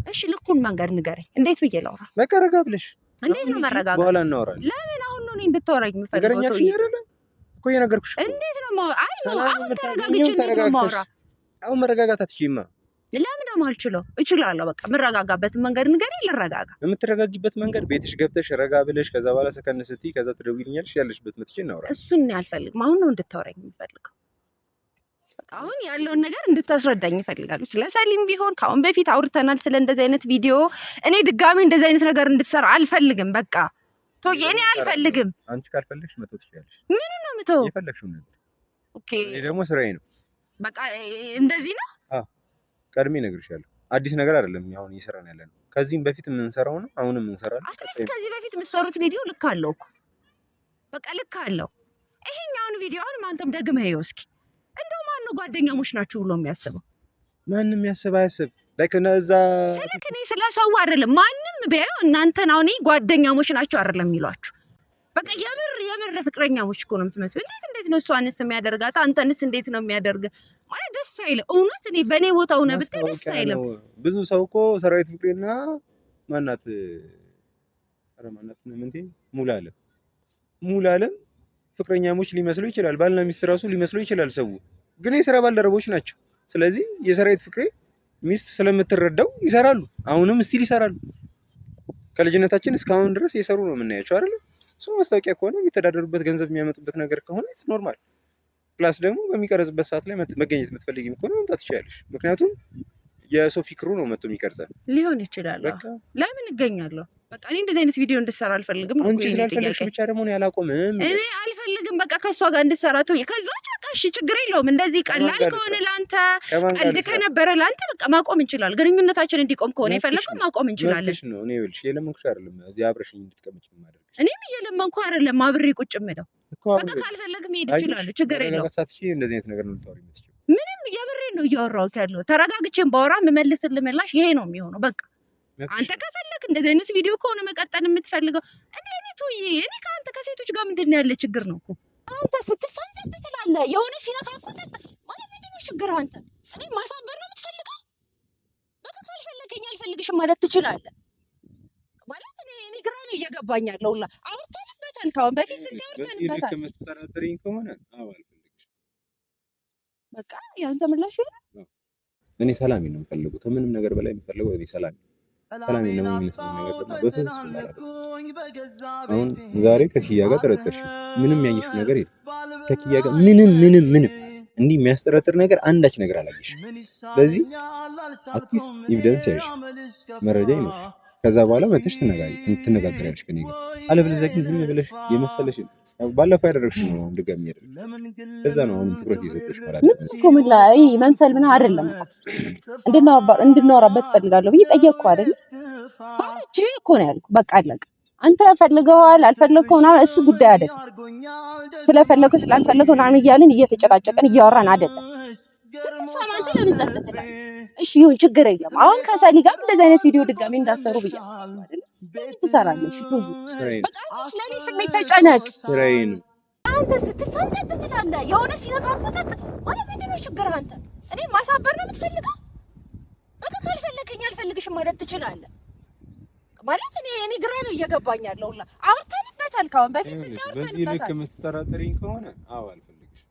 እሺ ልኩን መንገድ ንገረኝ። እንዴት ብዬ ላውራ? በቃ ረጋ ብለሽ። እንዴት ነው መረጋጋት? በኋላ እናወራለን። ለምን አሁን ነው እኔ እንድታወራኝ የምፈልገው? ነገረኛ ፍሽ አይደለ እኮ እየነገርኩሽ። እንዴት ነው አይ ነው አሁን ተረጋግቼ እንዴት ነው ማውራ? አሁን መረጋጋት አትችይማ። ለምን ነው የማልችለው? እችላለሁ። በቃ የምረጋጋበትን መንገድ ንገረኝ፣ ልረጋጋ። የምትረጋጊበት መንገድ ቤትሽ ገብተሽ ረጋ ብለሽ ከዛ በኋላ ሰከን ስትይ ከዛ ትደውይልኛለሽ። ያለሽበት መጥቼ እናወራለን። እሱን አልፈልግም። አሁን ነው እንድታወራኝ የምፈልገው። በቃ አሁን ያለውን ነገር እንድታስረዳኝ እፈልጋለሁ። ስለ ሰሊም ቢሆን ከአሁን በፊት አውርተናል ስለ እንደዚህ አይነት ቪዲዮ። እኔ ድጋሚ እንደዚህ አይነት ነገር እንድትሰራ አልፈልግም። በቃ ቶዬ እኔ አልፈልግም። አንቺ ካልፈለግሽ መተው ትችያለሽ። ምን ነው የምተው? የፈለግሽውን ነገር። ኦኬ እኔ ደግሞ ስራዬ ነው። በቃ እንደዚህ ነው። ቀድሜ እነግርሻለሁ። አዲስ ነገር አይደለም። አሁን እየሰራን ያለ ነው። ከዚህም በፊት የምንሰራው ነው። አሁንም እንሰራለን። ከዚህ በፊት የምትሰሩት ቪዲዮ ልክ አለው እኮ በቃ ልክ አለው። ይሄኛውን ቪዲዮ አሁን አንተም ደግመህ ይኸው እስኪ። እንደው ማን ነው ጓደኛሞች ናችሁ ብሎ የሚያስበው? ማንም ያስብ አያስብ። ላይክ እነዛ ስልክ እኔ ስለሰው አይደለም ማንም ቢያዩ እናንተን አሁን ጓደኛሞች ናችሁ አይደለም የሚሏችሁ። በቃ የምር ፍቅረኛሞች እኮ ነው የምትመስሉ። እንዴት ነው እሷንስ የሚያደርጋት? አንተንስ እንዴት ነው የሚያደርግ? ማለት ደስ አይልም። እውነት እኔ በእኔ ቦታ ሆነ ብታይ ደስ አይልም። ብዙ ሰው እኮ ሰራዊት ፍቅሬና ማናት ሙሉዓለም ፍቅረኛሞች ሊመስሉ ይችላል። ባልና ሚስት ራሱ ሊመስሉ ይችላል ሰው፣ ግን የስራ ባልደረቦች ናቸው። ስለዚህ የሰራዊት ፍቅሬ ሚስት ስለምትረዳው ይሰራሉ። አሁንም ስቲል ይሰራሉ። ከልጅነታችን እስካሁን ድረስ እየሰሩ ነው የምናያቸው አይደል? ሰው ማስታወቂያ ከሆነ የሚተዳደሩበት ገንዘብ የሚያመጡበት ነገር ከሆነ ኖርማል። ፕላስ ደግሞ በሚቀርጽበት ሰዓት ላይ መገኘት የምትፈልጊም ከሆነ መምጣት ትችላለሽ። ምክንያቱም የሶፊ ክሩ ነው መጥቶ የሚቀርጸው ሊሆን ይችላል። ለምን እገኛለሁ? በቃ እኔ እንደዚህ አይነት ቪዲዮ እንድሰራ አልፈልግም። አንቺ ስላልፈለግሽ ብቻ ደግሞ ነው ያላቆምም። እኔ አልፈልግም። በቃ ከሷ ጋር እንድሰራ ተው። ከዛው እሺ ችግር የለውም። እንደዚህ ቀላል ከሆነ ላንተ ቀልድ ከነበረ ላንተ በቃ ማቆም እንችላለን። ግንኙነታችን እንዲቆም ከሆነ የፈለገው ማቆም እንችላለን። ነው እኔ ይኸውልሽ የለመንኩሽ አይደለም እዚህ አብረሽኝ እንድትቀመጪ ማድረግ። እኔም እየለመንኩ አይደለም አብሬ ቁጭ የምለው። በቃ ካልፈለግም ሄድ ይችላል። ችግር የለውም። እንደዚህ አይነት ነገር ነው ልታወሪ የምትችይው። ምንም የምሬን ነው እያወራሁት ያለው። ተረጋግቼም ባወራ የምመልስልህ ምላሽ ይሄ ነው የሚሆነው። በቃ አንተ ከፈለክ እንደዚህ አይነት ቪዲዮ ከሆነ መቀጠል የምትፈልገው እኔ ከአንተ ከሴቶች ጋር ምንድን ነው ያለ ችግር ነው እኮ። አንተ ስትሳሳት ትላለህ የሆነ ሲነካኩ ማለት ምንድን ነው ችግር? አንተ እኔ ማሳበር ነው የምትፈልገው? በቃ ካልፈለገኝ አልፈልግሽም ማለት ትችላለህ። ማለት እኔ ግራ ነው እየገባኝ ያለው። ሁላ አውርተንበታል። ካሁን በፊት ስንት አውርተንበታል። ልክ የምትጠራጠሪኝ ከሆነ አልፈልግሽም። በቃ ያንተ ምላሽ ነው። እኔ ሰላም ነው የምፈልገው። ከምንም ነገር በላይ የምፈልገው እኔ ሰላም ነው የሚመስለኝ ነገር ነው። በፍጹም አሁን ዛሬ ከኪያ ጋር ጠረጠርሽ፣ ምንም ያየሽው ነገር የለም። ከኪያ ጋር ምንም እንዲህ የሚያስጠረጥር ነገር አንዳች ነገር አላየሽም። ስለዚህ አትሊስት ኤቪደንስ ያዥ፣ መረጃ ይኖርሽ። ከዛ በኋላ መተሽ ትነጋገሪያለሽ ከኔ ጋር። አለበለዚያ ግን ዝም ብለሽ የመሰለሽ ባለፈው ያደረግሽ ነው ድጋሚ ያደረግሽ። ከዛ ነው አሁን ትኩረት እየሰጠሽ ማለት ነው። እኮ ምን ላይ መምሰል ምን አይደለም። እንድናወራበት ፈልጋለሁ ብዬ ጠየቅኩ አይደል? ሳች እኮ ነው ያልኩ። በቃ አለቀ። አንተ ፈልገዋል አልፈለግከውም እሱ ጉዳይ አይደለም። ስለፈለገው ስላልፈለገው ምናምን እያልን እየተጨቃጨቀን እያወራን አይደለም። ስትሰማ አንተ ለምን ጸጥ ትላለህ? እሺ ይሁን ችግር የለም። አሁን ከሰሊ ጋር እንደዚህ አይነት ቪዲዮ ድጋሚ እንዳሰሩ ብያለሁ አይደል? ትሰራለሽ። በቃ ስለኔ ስሜት ተጨነቅ። ስራዬ ነው አንተ ስትሳም ጸጥ ትላለህ። የሆነ ሲነካኩ ጸጥ ማለት ምንድነው ችግርህ አንተ? እኔ ማሳበር ነው የምትፈልገው? በቃ ካልፈለከኝ አልፈልግሽም ማለት ትችላለህ። ማለት እኔ ግራ ነው እየገባኝ ያለው። አውርተንበታል ካሁን በፊት ስታወርተንበታል። በዚህ ልክ የምትጠራጠሪኝ ከሆነ አዎ አልፈልግሽም።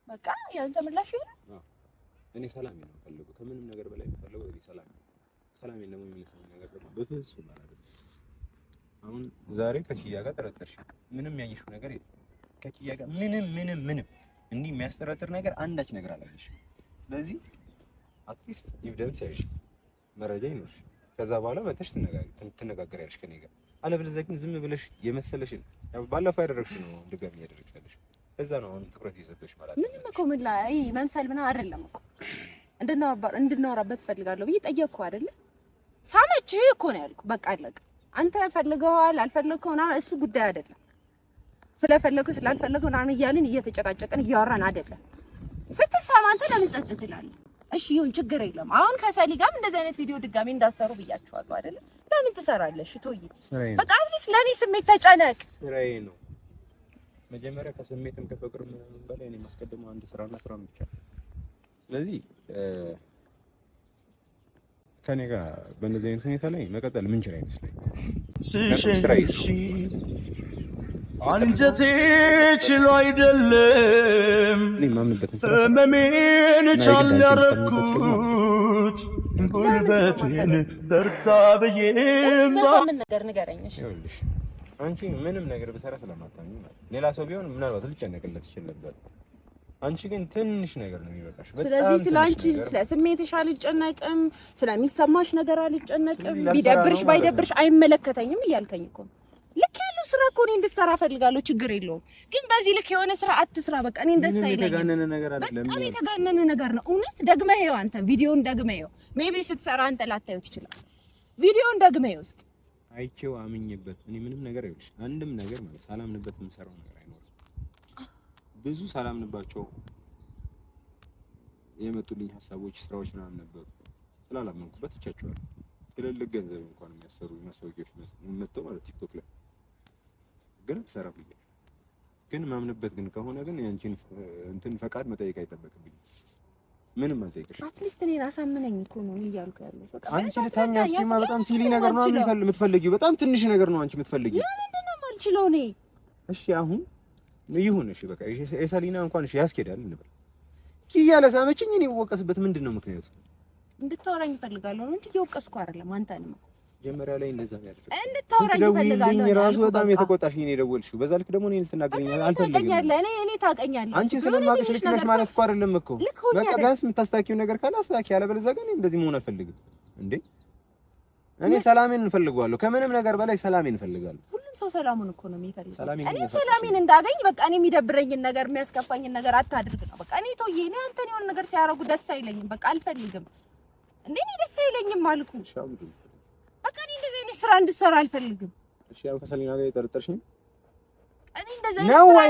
በቃ ያንተ ምላሽ ይሆናል። እኔ ሰላም ነው የምፈልገው። ከምንም ነገር በላይ የምፈልገው እኔ ሰላም ነው። ሰላም የለም የሚነሳኝ ነገር ደግሞ በፍጹም አይደለም። አሁን ዛሬ ከኪያ ጋር ጠረጠርሽ፣ ምንም ያየሽው ነገር የለም። ከኪያ ጋር ምንም እንዲህ የሚያስጠረጥር ነገር አንዳች ነገር አላየሽም። ስለዚህ አትሊስት ኤቪደንስ ያይሽ መረጃ ይኖርሽ፣ ከዛ በኋላ መተሽ ትነጋገሪያለሽ ከኔ ጋር። አለበለዚያ ግን ዝም ብለሽ የመሰለሽን ባለፈው ያደረግሽ ነው ድጋሚ ያደረግሻለሽ። ከዛ ነው አሁን ትኩረት እየሰጠሽ ማለት ነው። ምንም እኮ ምን ላይ መምሰል ምናምን አይደለም እኮ እንድናወራበት ፈልጋለሁ ብዬ ጠየቅኩህ አይደለ? ሳመችህ እኮ ነው ያልኩህ። በቃ አለቀ። አንተ ፈልገዋል አልፈለግከው ምናምን እሱ ጉዳይ አይደለም። ስለፈለግከው ስላልፈለግከው ምናምን እያልን እየተጨቃጨቀን እያወራን አይደለም። ስትሳማ አንተ ለምን ጸጥ ትላለህ? እሺ ይሁን ችግር የለም። አሁን ከሰሊ ጋርም እንደዚህ አይነት ቪዲዮ ድጋሚ እንዳሰሩ ብያቸዋለሁ አይደለ? ለምን ትሰራለሽ? ቶይ በቃ አትሊስት ለኔ ስሜት ተጨነቅ። ስራዬ ነው። መጀመሪያ ከስሜትም ከፍቅርም በላይ እኔ ማስቀደመው አንድ ስራና ስራ ብቻ። ስለዚህ ከኔ ጋር በእንደዚህ አይነት ሁኔታ ላይ መቀጠል ምን ይችላል ይመስለኛል። አንጀቴ ችሎ አይደለም ህመሜን ቻል ያረኩት ጉልበቴን በርታ ብዬም ነገር ንገረኝ። አንቺ ምንም ነገር ብሰራ ስለማታምኚ ማለት ሌላ ሰው ቢሆን ምናልባት ልጨነቅለት ይችላል ነበር። አንቺ ግን ትንሽ ነገር ነው የሚበቃሽ። ስለዚህ ስለ አንቺ ስለ ስሜትሽ አልጨነቅም፣ ስለሚሰማሽ ነገር አልጨነቅም። ቢደብርሽ ባይደብርሽ አይመለከተኝም እያልከኝ እኮ ነው። ልክ ያለው ስራ እኮ እኔ እንድሰራ ፈልጋለሁ፣ ችግር የለውም። ግን በዚህ ልክ የሆነ ስራ አትስራ። በቃ እኔ እንደዛ አይለኝም። የተጋነነ ነገር አይደለም። በጣም የተጋነነ ነገር ነው። እውነት ደግመህ ይኸው አንተ ቪዲዮውን ደግመህ ይኸው። ሜቢ ስትሰራ አንተ ላታየው ትችላለህ። ቪዲዮውን ደግመህ ይኸው እስኪ። አይቼው አምኜበት እኔ ምንም ነገር ይኸውልሽ፣ አንድም ነገር ማለት ሳላምንበት የምሰራው ነገር አይኖርም። ብዙ ሳላምንባቸው የመጡልኝ ሀሳቦች፣ ስራዎች ምናምን ነበሩ። ስላላመንኩበት እቻቸዋለሁ። ትልልቅ ገንዘብ እንኳን የሚያሰሩ ማስታወቂያዎች መጥተው ማለት ቲክቶክ ላይ ግን ሰራ ብዬ ግን ማምንበት ግን ከሆነ ግን ያንቺን እንትን ፈቃድ መጠየቅ አይጠበቅብኝም። ምንም አልጠይቅሽ። አትሊስት እኔን አሳምነኝ እኮ ነው እያልኩ ያለው። በቃ አንቺ ልታምኛሽማ በጣም ሲሊ ነገር ነው የምትፈልጊው። በጣም ትንሽ ነገር ነው አንቺ የምትፈልጊው። ለምንድን ነው የማልችለው እኔ? እሺ አሁን ይሁን። እሺ በቃ የሰሊና እንኳን እሺ ያስኬዳል እንበል። ኪያ ለሳመችኝ እኔ ወቀስበት ምንድን ነው ምክንያቱ? እንድታወራኝ እፈልጋለሁ እንጂ እየወቀስኩ አይደለም አንተንም። መጀመሪያ ላይ እንደዛ ነው ያደረኩት። እንድታወራኝ እፈልጋለሁ። እኔ ራሱ በጣም የተቆጣሽኝ ነው የደወልሽው። በዛ ልክ ደግሞ እኔን ልትናገረኝ አልፈልግም። እኔ ታውቀኛለህ። አንቺ ስለማውቅሽ ልክ ነሽ ማለት እኮ አይደለም እኮ። በቃ ቢያንስ የምታስታኪው ነገር ካለ አስታኪ፣ ያለበለዚያ ግን እንደዚህ መሆን አልፈልግም። እንዴ እኔ ሰላሜን እንፈልጋለሁ። ከምንም ነገር በላይ ሰላሜን እንፈልጋለሁ። ሁሉም ሰው ሰላሙን እኮ ነው የሚፈልገው። እኔ ሰላሜን እንዳገኝ በቃ እኔ የሚደብረኝን ነገር የሚያስከፋኝን ነገር አታድርግ ነው በቃ። እኔ ተውዬ እኔ አንተን የሆነ ነገር ሲያረጉ ደስ አይለኝም። በቃ አልፈልግም። እንዴ እኔ ደስ አይለኝም አልኩ። በቃ እኔ እንደዚህ አይነት ስራ እንድትሰራ አልፈልግም። እሺ ያው ከሰሊና ጋር የጠረጠርሽኝ እኔ እንደዚህ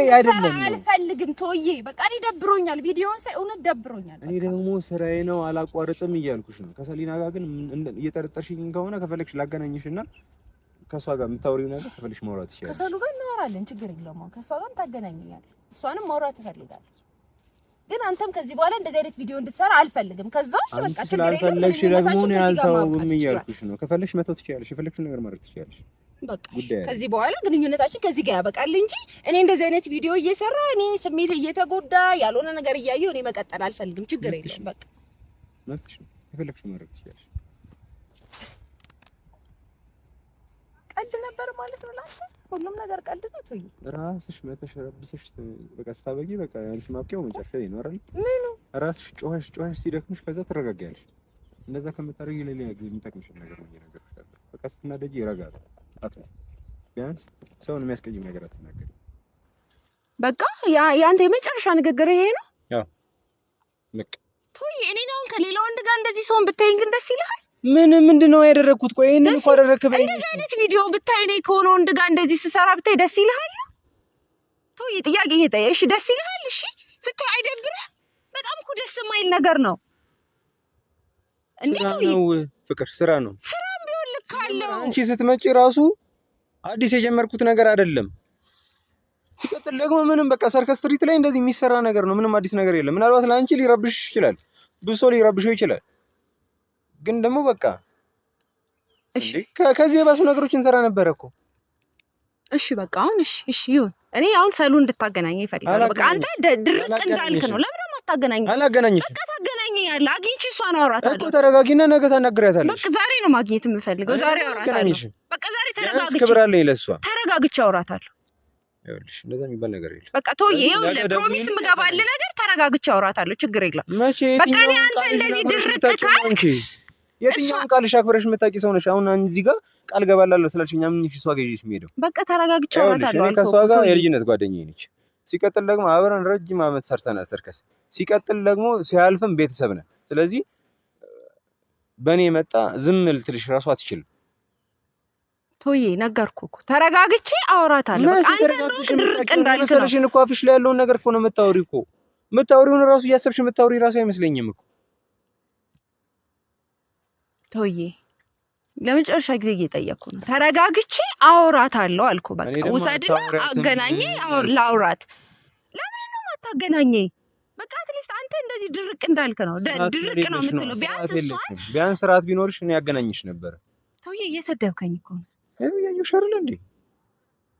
አይነት ስራ አልፈልግም። ተውዬ በቃ እኔ ደብሮኛል። ቪዲዮውን ሳይ እውነት ደብሮኛል። እኔ ደግሞ ስራዬ ነው አላቋርጥም እያልኩሽ ነው። ከሰሊና ጋር ግን እየጠረጠርሽኝ ከሆነ ከፈለግሽ ላገናኝሽና ከሷ ጋር የምታወሪው ነገር ከፈለግሽ ማውራት ትችያለሽ። ከሰሉ ጋር እናወራለን፣ ችግር የለውም። ከሷ ጋርም ታገናኘኛለሽ፣ እሷንም ማውራት እፈልጋለሁ። ግን አንተም ከዚህ በኋላ እንደዚህ አይነት ቪዲዮ እንድትሰራ አልፈልግም። ከዛው በቃ ችግር የለም። ከፈለግሽ ደግሞ ነው ያልተውም እያልኩሽ ነው። ከፈለግሽ መተው ትችያለሽ፣ የፈለግሽውን ነገር ማድረግ ትችያለሽ። በቃ ከዚህ በኋላ ግንኙነታችን ከዚህ ጋር ያበቃል እንጂ እኔ እንደዚህ አይነት ቪዲዮ እየሰራ እኔ ስሜት እየተጎዳ ያልሆነ ነገር እያየሁ እኔ መቀጠል አልፈልግም። ችግር የለም። በቃ መብትሽ ነው፣ የፈለግሽውን ማድረግ ትችያለሽ። ቀልድ ነበር ማለት ነው ላንተ? ሁሉም ነገር ቀልድ ነው። ተይ ራስሽ መተሸረብሰሽ በቃ ስታበጊ በቃ አንቺ ማብቂያው መጨረሻ ላይ ነው አይደል? ምኑ ራስሽ ጮኸሽ ሲደክምሽ ከዛ ትረጋጊያለሽ። እንደዛ ከምታረጊ ለሌላ የሚጠቅምሽ ነገር ነው እየነገርኩሽ ያለው። በቃ ስትናደጂ ይረጋል። አትሊስት ቢያንስ ሰውን የሚያስቀይም ነገር አትናገሪ። በቃ ያንተ የመጨረሻ ንግግር ይሄ ነው? ያው በቃ ተይ እኔን አሁን ከሌላ ወንድ ጋር እንደዚህ ሰውን ብታይኝ ግን ደስ ይልሃል? ምንድነው ያደረኩት? ቆይ ይሄንን እኮ አደረክበኝ። እንደዚህ አይነት ቪዲዮ ብታይ እኔ ከሆነ ወንድ ጋር እንደዚህ ስሰራ ብታይ ደስ ይልሃል? ተይ ጥያቄ እየጠየቅሽ እሺ ደስ ይልሃል? እሺ ስታይ አይደብርህ? በጣም እኮ ደስ የማይል ነገር ነው። እንዴት ነው ፍቅር ስራ ነው። ስራም ቢሆን ልክ አለው። አንቺ ስትመጪ ራሱ አዲስ የጀመርኩት ነገር አይደለም። ሲቀጥል ደግሞ ምንም በቃ ሰርከስ ስትሪት ላይ እንደዚህ የሚሰራ ነገር ነው። ምንም አዲስ ነገር የለም። ምናልባት ለአንቺ ሊረብሽ ይችላል፣ ብዙ ሰው ሊረብሽው ይችላል። ግን ደግሞ በቃ እሺ ከዚህ የባሱ ነገሮች እንሰራ ነበር እኮ። እሺ በቃ አሁን እሺ ይሁን። እኔ አሁን ሰሉ እንድታገናኘኝ ይፈልጋለሁ። በቃ አንተ ድርቅ እንዳልክ ነው። ለምን አታገናኘኝ? አላገናኝሽ። በቃ ታገናኘኛለህ። አግኝቼ እሷን አወራታለሁ እኮ። ተረጋጊና ነገ ታናግሪያታለሽ። በቃ ዛሬ ነው ማግኘት የምፈልገው። ዛሬ አወራታለሁ። በቃ ዛሬ ተረጋግቼ ክብር አለኝ ለእሷ። ተረጋግቼ አወራታለሁ። ይኸውልሽ እንደዛ የሚባል ነገር የለም። በቃ ተወዬ፣ ይኸውልህ ፕሮሚስ የምገባልህ ነገር ተረጋግቼ አወራታለሁ። ችግር የለም። በቃ እኔ አንተ እንደዚህ ድርቅ ካልክ የትኛውን ቃልሽ አክብረሽ የምታውቂ ሰው ነሽ? አሁን እዚህ ጋር ቃል ገባላለሁ ስላልሽኝ ምን እሷ ጋር ይዤሽ የምሄደው? በቃ ተረጋግቼ አወራታለሁ። እኔ ከእሷ ጋር የልጅነት ጓደኛዬ ነች። ሲቀጥል ደግሞ አብረን ረጅም ዓመት ሰርተናል ሰርከስ። ሲቀጥል ደግሞ ሲያልፍም ቤተሰብ ነን። ስለዚህ በእኔ መጣ ዝም ልትልሽ እራሱ አትችልም። ቶዬ ነገርኩህ እኮ ተረጋግቼ አወራታለሁ። በቃ አንተ ድርቅ እንዳልክ ነው መሰለሽን እኮ አፍሽ ላይ ያለውን ነገር እኮ ነው የምታወሪው እኮ። የምታወሪውን እራሱ እያሰብሽ የምታወሪ እራሱ አይመስለኝም እኮ። ቶዬ ለመጨረሻ ጊዜ እየጠየቅኩ ነው። ተረጋግቼ አወራታለሁ አልኩህ። በቃ ውሰድና አገናኘ ላውራት። ለምን ነው የማታገናኘኝ? በቃ አትሊስት አንተ እንደዚህ ድርቅ እንዳልክ ነው ድርቅ ነው የምትለው። ቢያንስ ስርዓት ቢኖርሽ እኔ ያገናኝሽ ነበር። ተውዬ እየሰደብከኝ እኮ ነው። ያየሁሽ አይደል እንዴ?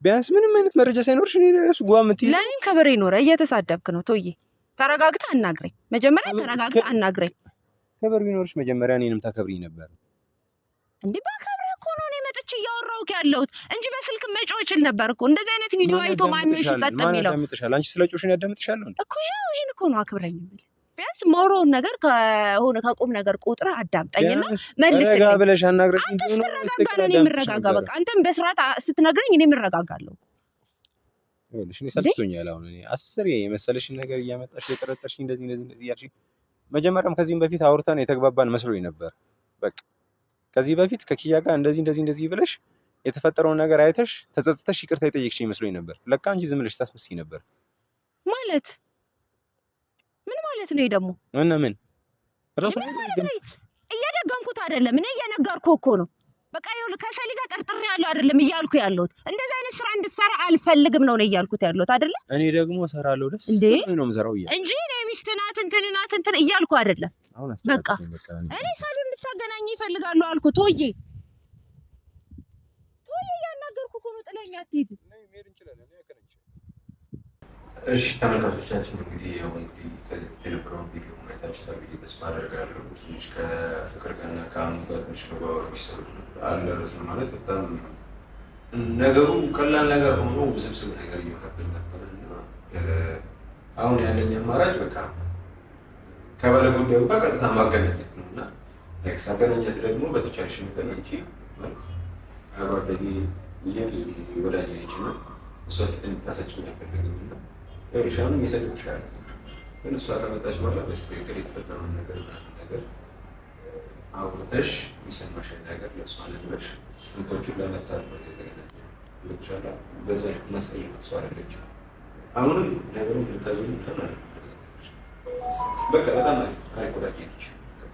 ቢያንስ ምንም አይነት መረጃ ሳይኖርሽ እኔ እራሱ ጓ የምትይዝ ለእኔም ከበሬ ኖረ። እየተሳደብክ ነው። ተውዬ ተረጋግተህ አናግረኝ። መጀመሪያ ተረጋግተህ አናግረኝ። ከበር ቢኖርሽ መጀመሪያ እኔንም ታከብሪኝ ነበር እንዴ? ባከብረህ እኮ ነው እኔ መጥቼ እያወራሁህ ያለሁት እንጂ በስልክ መጮህ እችል ነበር እኮ። እንደዚህ አይነት ቪዲዮ አይቶ ማን ነው ጸጥ የሚለው? አንቺ ስለጮሽን ያዳምጥሻል እንዴ? እኮ ያው ይሄን እኮ ነው አክብረኝ የምልህ። ቢያንስ ማውራውን ነገር ከሆነ ከቁም ነገር ቁጥር አዳምጠኝና መልስልኝ። ረጋ ብለሽ አናግረሽ አንተ ስትረጋጋ ነው እኔ የምረጋጋ። በቃ አንተም በስርዓት ስትነግረኝ እኔ የምረጋጋለሁ። ይኸውልሽ እኔ ሰልችቶኛል። አሁን እኔ 10 የመሰለሽን ነገር እያመጣሽ የጠረጠርሽኝ እንደዚህ እያልሽ መጀመሪያም ከዚህም በፊት አውርተን የተግባባን መስሎኝ ነበር። በቃ ከዚህ በፊት ከኪያ ጋር እንደዚህ ብለሽ የተፈጠረውን ነገር አይተሽ ተጸጽተሽ ይቅርታ የጠየቅሽኝ መስሎኝ ነበር። ለካ አንቺ ዝም ብለሽ ታስመስይ ነበር ማለት። ምን ማለት ነው ደግሞ? እና ምን ራሱ እየደገምኩት አይደለም እኔ እየነገርኩህ እኮ ነው። በቃ ይኸውልህ ከሰሊ ጋር ጠርጥሬ ያለው አይደለም እያልኩ ያለሁት። እንደዚህ አይነት ስራ እንድትሰራ አልፈልግም ነው እያልኩት ያለሁት አይደለ? እኔ ደግሞ እሰራለሁ ደስ ብሎኝ ነው የምሰራው እንጂ እኔ ሚስት ናት እንትን እያልኩ አይደለም። በቃ እኔ ሳሉ እንድታገናኝ ይፈልጋሉ አልኩ። ቶዬ እያናገርኩ እኮ ነው። ጥለኸኝ አትሄድ። እሺ ተመልካቾቻችን እንግዲህ ከዚህ የነበረውን ቪዲዮ ማየታችሁታል ብዬ ተስፋ አደርጋለሁ። ትንሽ ከፍቅር ጋርና ከአሁኑ ጋር ትንሽ መግባባቶች አልደረስንም ማለት በጣም ነገሩ ቀላል ነገር ሆኖ ውስብስብ ነገር እየሆነብን ነበር እና አሁን ያለኝ አማራጭ በቃ ከባለ ጉዳዩ ጋር ቀጥታ ማገናኘት ነው እና ሳገናኘት ደግሞ በተቻለሽ መጠን አንቺ ማለት አባደጊ ብዙ ጊዜ ወዳጅ ነች እና እሷ ፊት እንድታሰጭኝ አልፈልግም እና ሻንም የሰድብሻል ግን እሷ ከመጣች በኋላ በስትክክል የተፈጠረውን ነገር አውርተሽ የሚሰማሽን ነገር ለእሷ ነግረሽ ስንቶቹን ለመፍታት ነው የተገናኘ ልትሻላ በዛ መስቀል እሷ አለች። አሁንም ነገሩን ልታዙ በቃ በጣም አሪፍ ወዳጅ ነች።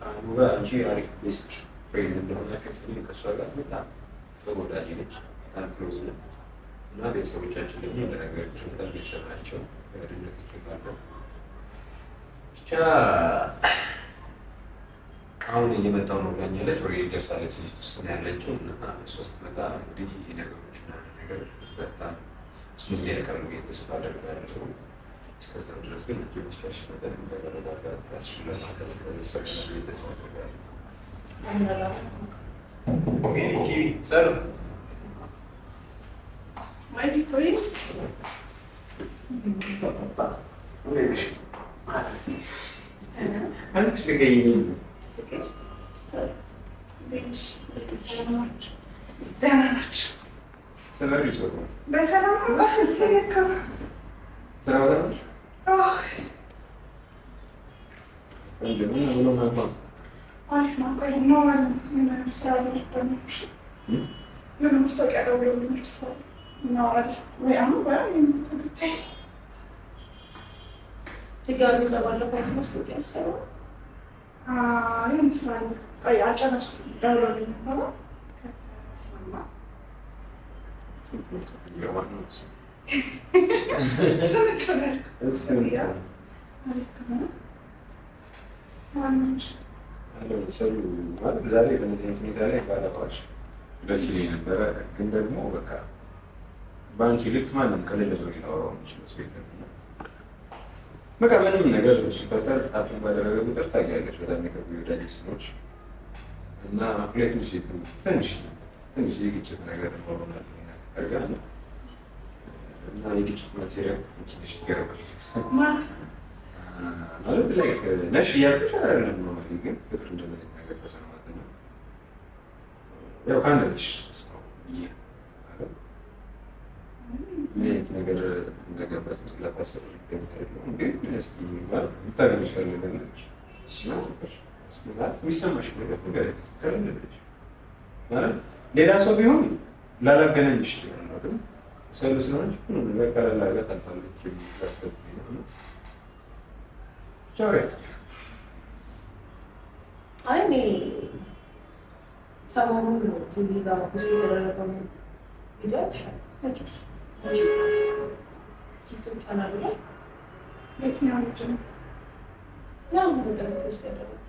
ከአንዱ ጋር አንቺ አሪፍ ቤስት ፍሬንድ እንደሆናችሁ ከእሷ ጋር በጣም ጥሩ ወዳጅ ነች። በጣም ክሎዝ ነች እና ቤተሰቦቻችን ደግሞ እንደነገርኩሽ በጣም ቤተሰብ ናቸው። ድነት ይባለው ብቻ አሁን እየመጣው ነው ብላኛለች። ኦልሬዲ ደርሳለች። ልጅ ውስጥ ነው ያለችው እና 3 መጣ እንግዲህ ነገሮች ነገር በጣም ስሙዝሊ ያልቃሉ ብዬ ተስፋ አደርጋለሁ። እስከዛው ድረስ ግን ትንሽ መጠን እንደመረጋጋት ራስሽን ለማቀዝቀዝ ሰርተሽ ብዬ ተስፋ አደርጋለሁ። ሰር My Victoria. ድጋሚ ለባለፈው ማስታወቂያ አልሰራም። ይመስላል። አልጨረስኩም። ደውሎልኝ ነበረ ከተስማማ ማለት ዛሬ በነዚህ አይነት ሁኔታ ላይ ባለባሽ ደስ ይለኝ ነበረ። ግን ደግሞ በቃ ባንቺ ልክ ማንም ቀለል ብሎ ሊኖረው የሚችለው ሰው የለም። በቃ ምንም ነገር ሲፈጠር አፕን ባደረገ ቁጥር ታውቂያለሽ በጣም የቅርብ ወዳጅ ሰዎች እና ሁለት ትንሽ የግጭት ነገር ኖሮናል አድርገን እና የግጭት ማቴሪያል ትንሽ ይገርማል ማለት ላይ ነሽ እያልኩሽ አይደለም ነው ማለት ግን ፍቅር እንደዚህ አይነት ነገር ተሰማት ነው ያው ካንደሽ ተስፋው ማለት ምን አይነት ነገር እንደገባች ለፈሰር ይገኛል ግን እስቲ ማለት ልታገኝሽ ፈልገናለች እስቲ ማለት የሚሰማሽ ነገር ንገረኝ ከምን ልጅ ማለት ሌላ ሰው ቢሆን ላላገናኝሽ ይችላል ግን ሰው ስለሆነች ሁሉ ነገር ቀለል አድርጋ ታልፋለች የሚታሰብ ነው ቻውሬት አይኔ ሰሞኑን ቲቪ ጋር ፖስት የተደረገው ቪዲዮ አይቻልም ቲክቶክ ቻናል ላይ የትኛው ነው ነው ነገር ፖስት ያደረገው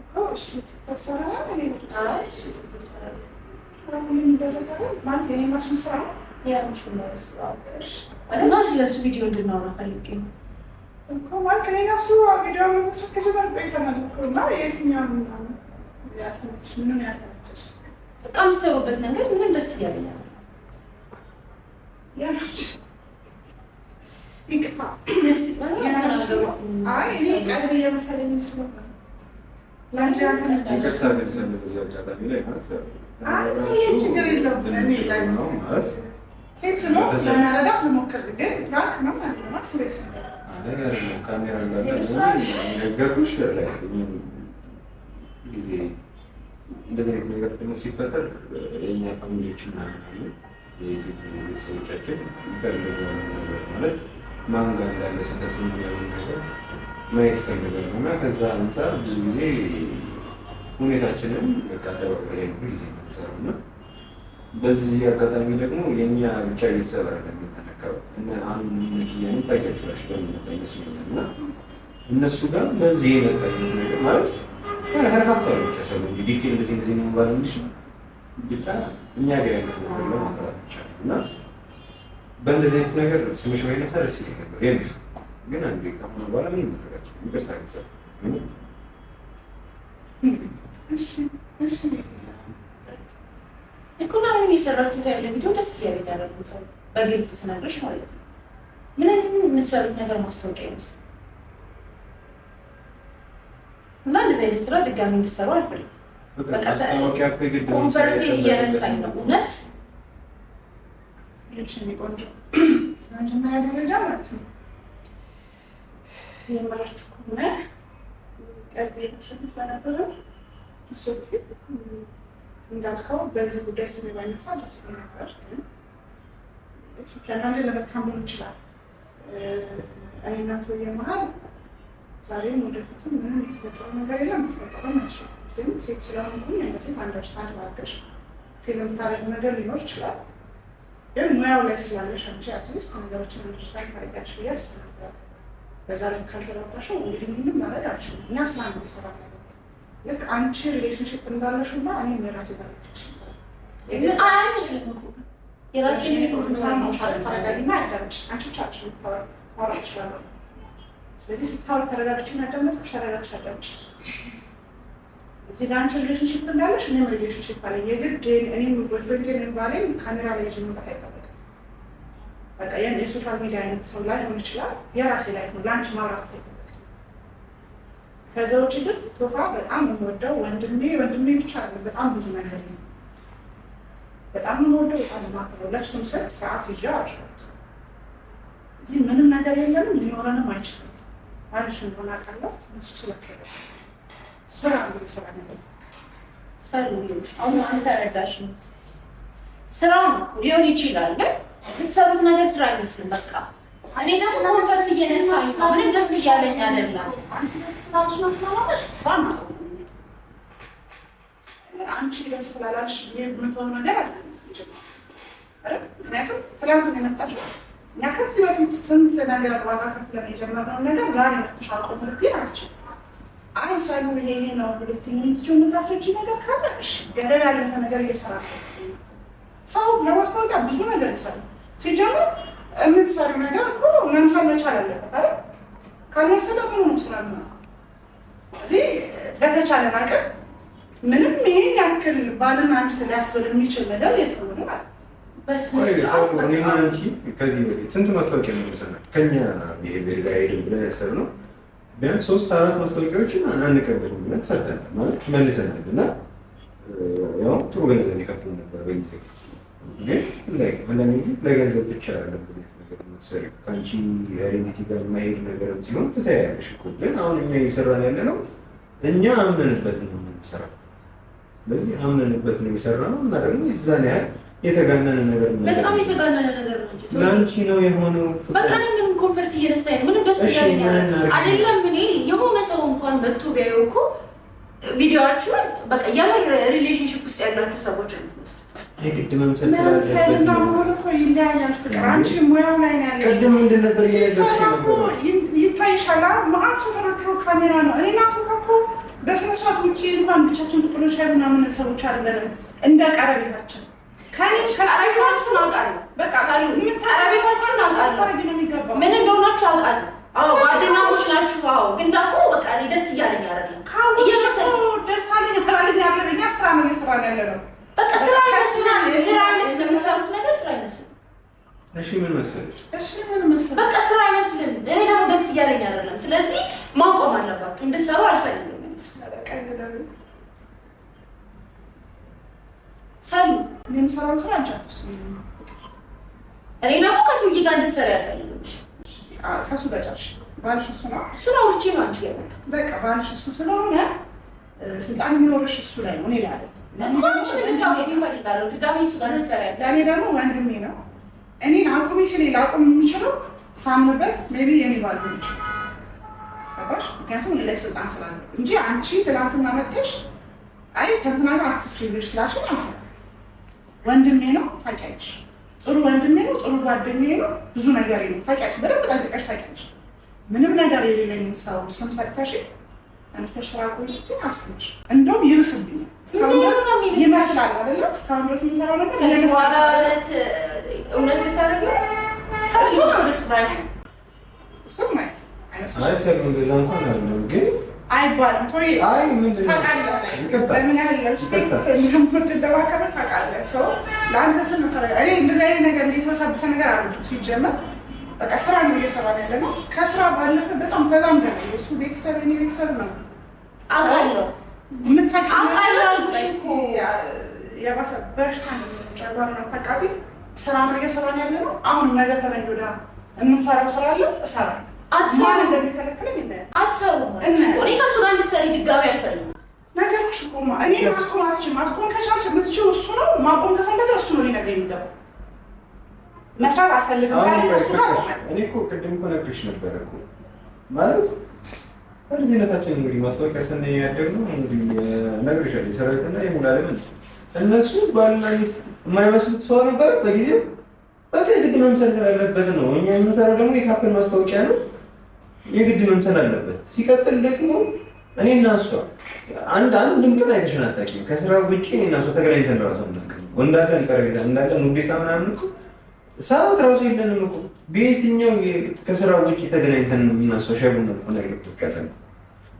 እኮ እሱ ቲክቶክ ቻናል ላይ እሱ ቲክቶክ ቻናል ላይ ምን እንደደረገው ማለት የኔ ማሽን ስራ ያንቺ ነው እሱ አውቀሽ እና ስለሱ ቪዲዮ እንድናወራ ፈልጌ ነው እኮ ማለት እኔ እሱ ቪዲዮ መስከጀ በርቀይተናል እኮ እና የትኛው ነው ያተነች ምን ያተነች በቃ የምትሰሩበት ነገር ምንም ደስ ያለኛል ያንቺ ይቅፋ አይ እኔ ቀልብ እየመሰለኝ ስለሆነ ላንቺ ያተነች ይቅርታ ገንዘብ በዚህ አጋጣሚ ላይ ማለት ይሄ ችግር የለውም እኔ ላይ ነው ማለት ሴት ስለሆነ ለማረዳት ልሞክር ግን ፕራንክ ነው ማለት ነው ማክሲመስ ነገር ካሜራ እንዳለ ነገርኩሽ ላይ ጊዜ እንደዚህ አይነት ነገር ደግሞ ሲፈጠር የኛ ፋሚሊዎች እና የኢትዮጵያ ቤተሰቦቻችን ይፈልጋሉ ነገር ማለት ማን ጋር እንዳለ ስህተት የሚያምን ነገር ማየት ይፈልጋሉ እና ከዛ አንፃር ብዙ ጊዜ ሁኔታችንን በቃ አደባባይ ላይ ነው ጊዜ የምንሰራው እና በዚህ አጋጣሚ ደግሞ የእኛ ብቻ ቤተሰብ አይደለም የሚተነካው እና አሁን መኪያኑ ታውቂያቸዋለሽ በሚመጣ ይመስለኛል እና እነሱ ጋር በዚህ የመጣ አይነት ነገር ማለት ያለ ተረካክተዋል ብቻ ሰው እንግዲህ ዲቴል እንደዚህ ነው ባለው እንጂ ብቻ እኛ ጋር ያለው ነገር ለማጥራት ብቻ እና በእንደዚህ አይነት ነገር ስምሽ ባይነሳ ደስ ይለኝ ነበር የምር ግን አንዴ ከሆነ በኋላ ምን ይመጣላችሁ ይቅርታ ይሰጥ እሺ ኢኮኖሚ የሰራችሁት ያለ ቪዲዮ ደስ ያለኝ ያለው ሰው በግልጽ ስነግርሽ ማለት ነው ምንም የምትሰሩት ነገር ማስታወቂያ ይመስል እና እንደዚህ አይነት ስራ ድጋሚ እንድትሰሩ አልፈልግም በቃ ማስታወቂያ እኮ ግድ ነው ኮንፈርት እየነሳኝ ነው እውነት ልጅ ቆንጆ መጀመሪያ ደረጃ ማለት ነው የማላችሁ ከሆነ ቀልድ የተሰለፈ ነበረ እሱ እንዳልከው በዚህ ጉዳይ ስሜ ባይነሳ ደስ ነበር ግን ከናንዴ ለመልካም ሊሆን ይችላል እኔና ቶዬ መሀል ዛሬም ወደፊትም ምንም የተፈጠረ ነገር የለም የተፈጠረ ናቸው ግን ሴት ስለሆንኩኝ እንደ ሴት አንደርስታንድ ማድረግሽ ፊልም ታደርግ ነገር ሊኖር ይችላል ግን ሙያው ላይ ስላለሽ አንቺ አትሊስት ነገሮችን አንደርስታንድ ታደርጊያለሽ ብዬ አስብ ነበር በዛ ልክ ካልተረዳሽው እንግዲህ ምንም ማድረግ አልችልም እኛ ስራ ነው የሰራ ነገር ልክ አንቺ ሪሌሽንሽፕ እንዳለሽ እና እኔም የራሴ ባለች የራሴ ታረጋጊና ያዳምጭ አንቺ ብቻችን ማውራት ትችላለሁ ስለዚህ ስታወሪ ተረጋግችን ያዳመጥኩሽ ተረጋግች ያዳምጭ እዚህ ጋር አንቺ ሪሌሽንሽፕ እንዳለሽ እኔም ሪሌሽንሽፕ አለኝ የግድ እኔም ቦይፍሬንድ ባሌም ካሜራ ላይ ይዤ መምጣት አይጠበቅም በቃ የሶሻል ሚዲያ አይነት ሰው ላይ ሆን ይችላል የራሴ ላይ ነው ለአንቺ ማውራት አይጠበቅም ከዛ ውጭ ግን ቶፋ በጣም የምወደው ወንድሜ ብቻ አይደለም በጣም ብዙ ነገር ነው በጣም የምወደው በጣም የማከብረው ለእሱም ስል ስርዓት ይዤ አልሻለሁ እዚህ ምንም ነገር የለንም ሊኖረንም አይችልም አልሽ እንደሆነ አውቃለሁ እሱ ስለከለ ስራ ነው ስራ ነገር ሰሩልሽ አሁን አንተ ረዳሽኝ ስራ ነው ሊሆን ይችላል ግን የምትሰሩት ነገር ስራ አይመስልም በቃ እኔ ደግሞ ኮንፈርት እየነሳኝ ነው ምንም ደስ እያለኝ አይደለም አንቺ ደስ ስላላልሽ የምትሆን ነገር አለ አይደል? ምክንያቱም ትላንት የመጣችው እኛ ከዚህ በፊት ስንት ነገር ዋጋ ከፍለን የጀመርነውን ነገር ዛሬ መተሻቆ ምርት አስችል አይ ሳሉ ይሄ ነው ብልትኝ የምትችው የምታስረጅ ነገር ካለ እሺ፣ ገደብ ያለፈ ነገር እየሰራ ሰው ለማስታወቂያ ብዙ ነገር ይሰራል። ሲጀምር የምትሰሪው ነገር እኮ መምሰል መቻል አለበት አይደል? ካልመሰለ ምን ነው ስራ ነው። እዚህ በተቻለ አቅም ምንም ይሄን ያክል ባልና ሚስት ሊያስብል የሚችል ነገር የተወለ ማለት ከዚህ በፊት ስንት ማስታወቂያ ነው የምንሰራው? ከኛ ብሄር ጋር ሄድን ብለን ያሰብነው ቢያንስ 3-4 ማስታወቂያዎችን አንቀበልም ብለን ሰርተናል ማለት መልሰናል። እና ያው ጥሩ ገንዘብ ይከፍሉ ነበር በጊዜ ግን አንዳንድ ጊዜ ለገንዘብ ብቻ አይደለም ነገር የምትሰሪው ከአንቺ አይዴንቲቲ ጋር የማይሄድ ነገር ሲሆን ትተያለሽ እኮ። ግን አሁን እኛ እየሰራን ያለ ነው እኛ አምነንበት ነው የምንሰራው። ስለዚህ አምነንበት ነው የሰራነው እና ደግሞ የዛን ያህል የተጋነነ ነገር ነው። በጣም የተጋነነ ነገር ነው እንጂ ላንቺ ነው የሆነው። በቃ ምንም ኮንፈርት እየነሳኝ ነው። ምንም ደስ ይላል አይደለም። እኔ የሆነ ሰው እንኳን መጥቶ ቢያዩ እኮ ቪዲዮአችሁን በቃ የምር ሪሌሽንሺፕ ውስጥ ያላችሁ ሰዎች ነው የምትመስሉት። የግድ መምሰል ስላለበት ነው እኮ ይለያያል። ፍቅር አንቺ ሙያው ላይ ነው ያለሽ። ቅድም ምንድን ነበር እየነገርሽ ነበር? ይታይሻል። ማአት ሰው ተረድሮ ካሜራ ነው። እኔ ናቱ እኮ በስነ ስርዓት ውጪ እንኳን ብቻችን ቁጥሎ ሻይ ምናምን ሰዎች አይደለንም እንደ ቀረቤታችን ቀረቤታችሁን አውቃለሁ። በቃ ቀረቤታችሁን አውቃለሁ። ምን እንደሆናችሁ አውቃለሁ። አዎ ጓደኛሞች ናችሁ። አዎ ግን ደግሞ በቃ እኔ ደስ እያለኝ አይደለም። ደስ አለኝ አይደለም። እኛ ስራ ነው እየሰራን ያለ ነው። በቃ ስራ አይመስልም። የምትሰሩት ነገር ስራ አይመስልም። እሺ ምን መሰለሽ? በቃ ስራ አይመስልም። እኔ ደግሞ ደስ እያለኝ አይደለም። ስለዚህ ማቆም አለባችሁ። እንድትሰሩ አልፈልግም። ሳሉ እኔ የምሰራው ስራ አንቺ አትወስኚ። እኔ ደግሞ ከቱዬ ጋር እንድትሰሪ አልፈልግም። ከእሱ ጋር ጨርሽ። ባልሽ እሱ ነው። እሱን አውርቼ ነው አንቺ ጋር የመጣው። በቃ ባልሽ እሱ ስለሆነ ስልጣን የሚኖርሽ እሱ ላይ ነው፣ እኔ ላይ አይደለም። ድጋሚ እሱ ጋር እንድትሰሪ ለእኔ ደግሞ ወንድሜ ነው። እኔን አቁሚ ሲል ላቁም የሚችለው ሳምንበት ሜይ ቢ የኔ ባል ሊሆን ይችላል። ገባሽ? ምክንያቱም እኔ ላይ ስልጣን ስላለ እንጂ አንቺ ትናንትና መጥተሽ አይ ከእንትና ጋር አትስሪ ብለሽ ስላልሽኝ አልሰራም። ወንድሜ ነው ታውቂያለሽ። ጥሩ ወንድሜ ነው፣ ጥሩ ጓደኛዬ ነው፣ ብዙ ነገር ነው ታውቂያለሽ። በደንብ ጠንቅቀሽ ታውቂያለሽ። ምንም ነገር የሌለኝን ሰው ስም ሰጥተሽ ተነስተሽ ስራ ቆይቼ አስብሽ እንደውም ይብስብኛል። ይመስላል አይደለም እስካሁን ድረስ የምንሰራው ነገር ከዚህ በኋላ እውነት ልታደርጊው እሱ ነው ወደፊት ባይሽ እሱ ማየት አይመስልም። እንደዛ እንኳን አይደለም ግን አይባልም። ቶይ አይ ምንድን ነው ታውቃለህ፣ በምን ያህል እንደማከብር ታውቃለህ። ሰው ለአንተ ስል ነው ታዲያ እኔ እንደዚህ አይነት ነገር እንደተወሳበሰ ነገር አልወድም። ሲጀመር በቃ ስራ ነው እየሰራን ያለ ነው። ከስራ ባለፈ በጣም ተዛምደናል። የእሱ ቤተሰብ የእኔ ቤተሰብ ነው። አውቃለሁ የምታውቂው የባሰ በሽታ ነው ጨጓራ ነው ታውቃለህ። ስራ ነው እየሰራን ያለ ነው። አሁን ነገ ተነገ ወዲያ የምንሰራው ስራ አለ እሰራለሁ። አትሰሩም እንደሚከለክለኝ ይላል። አትሰሩም። እኔ ከእሱ ጋር እንድትሰሪ ድጋሚ አልፈልግም። ነገሮች እኮ እኔ ማስቆም አትችልም። ማስቆም ከቻልሽ የምትችይው እሱ ነው። ማቆም ከፈለገ እሱ ነው ሊነግረኝ የሚገባው። መስራት አልፈልግም ካለ እሱ ጋር እኔ እኮ ቅድም እኮ ነግሬሽ ነበረ እኮ ማለት በልጅነታችን እንግዲህ ማስታወቂያ ስናይ ያደግነው እንግዲህ ነግሬሻለሁ። የሰራዊትና የሙሉዓለምን እነሱ ባልና ሚስት የማይመስሉት ሰው ነበር በጊዜው። በቃ የግድ መምሰል ስላለበት ነው። እኛ የምንሰራው ደግሞ የካፕል ማስታወቂያ ነው። የግድ መምሰል አለበት። ሲቀጥል ደግሞ እኔ እና እሷ አንድም ቀን አይተሽን አታውቂም። ከስራ ውጭ እኔ እና እሷ ተገናኝተን እራሱ አናውቅም። እንዳለን ቀረቤታ እንዳለን ውዴታ ምናምን እኮ ሰዓት እራሱ የለንም እኮ። በየትኛው ከስራ ውጭ ተገናኝተን እና እሷ ሻይ ቡና እኮ ነገር ትቀጠል።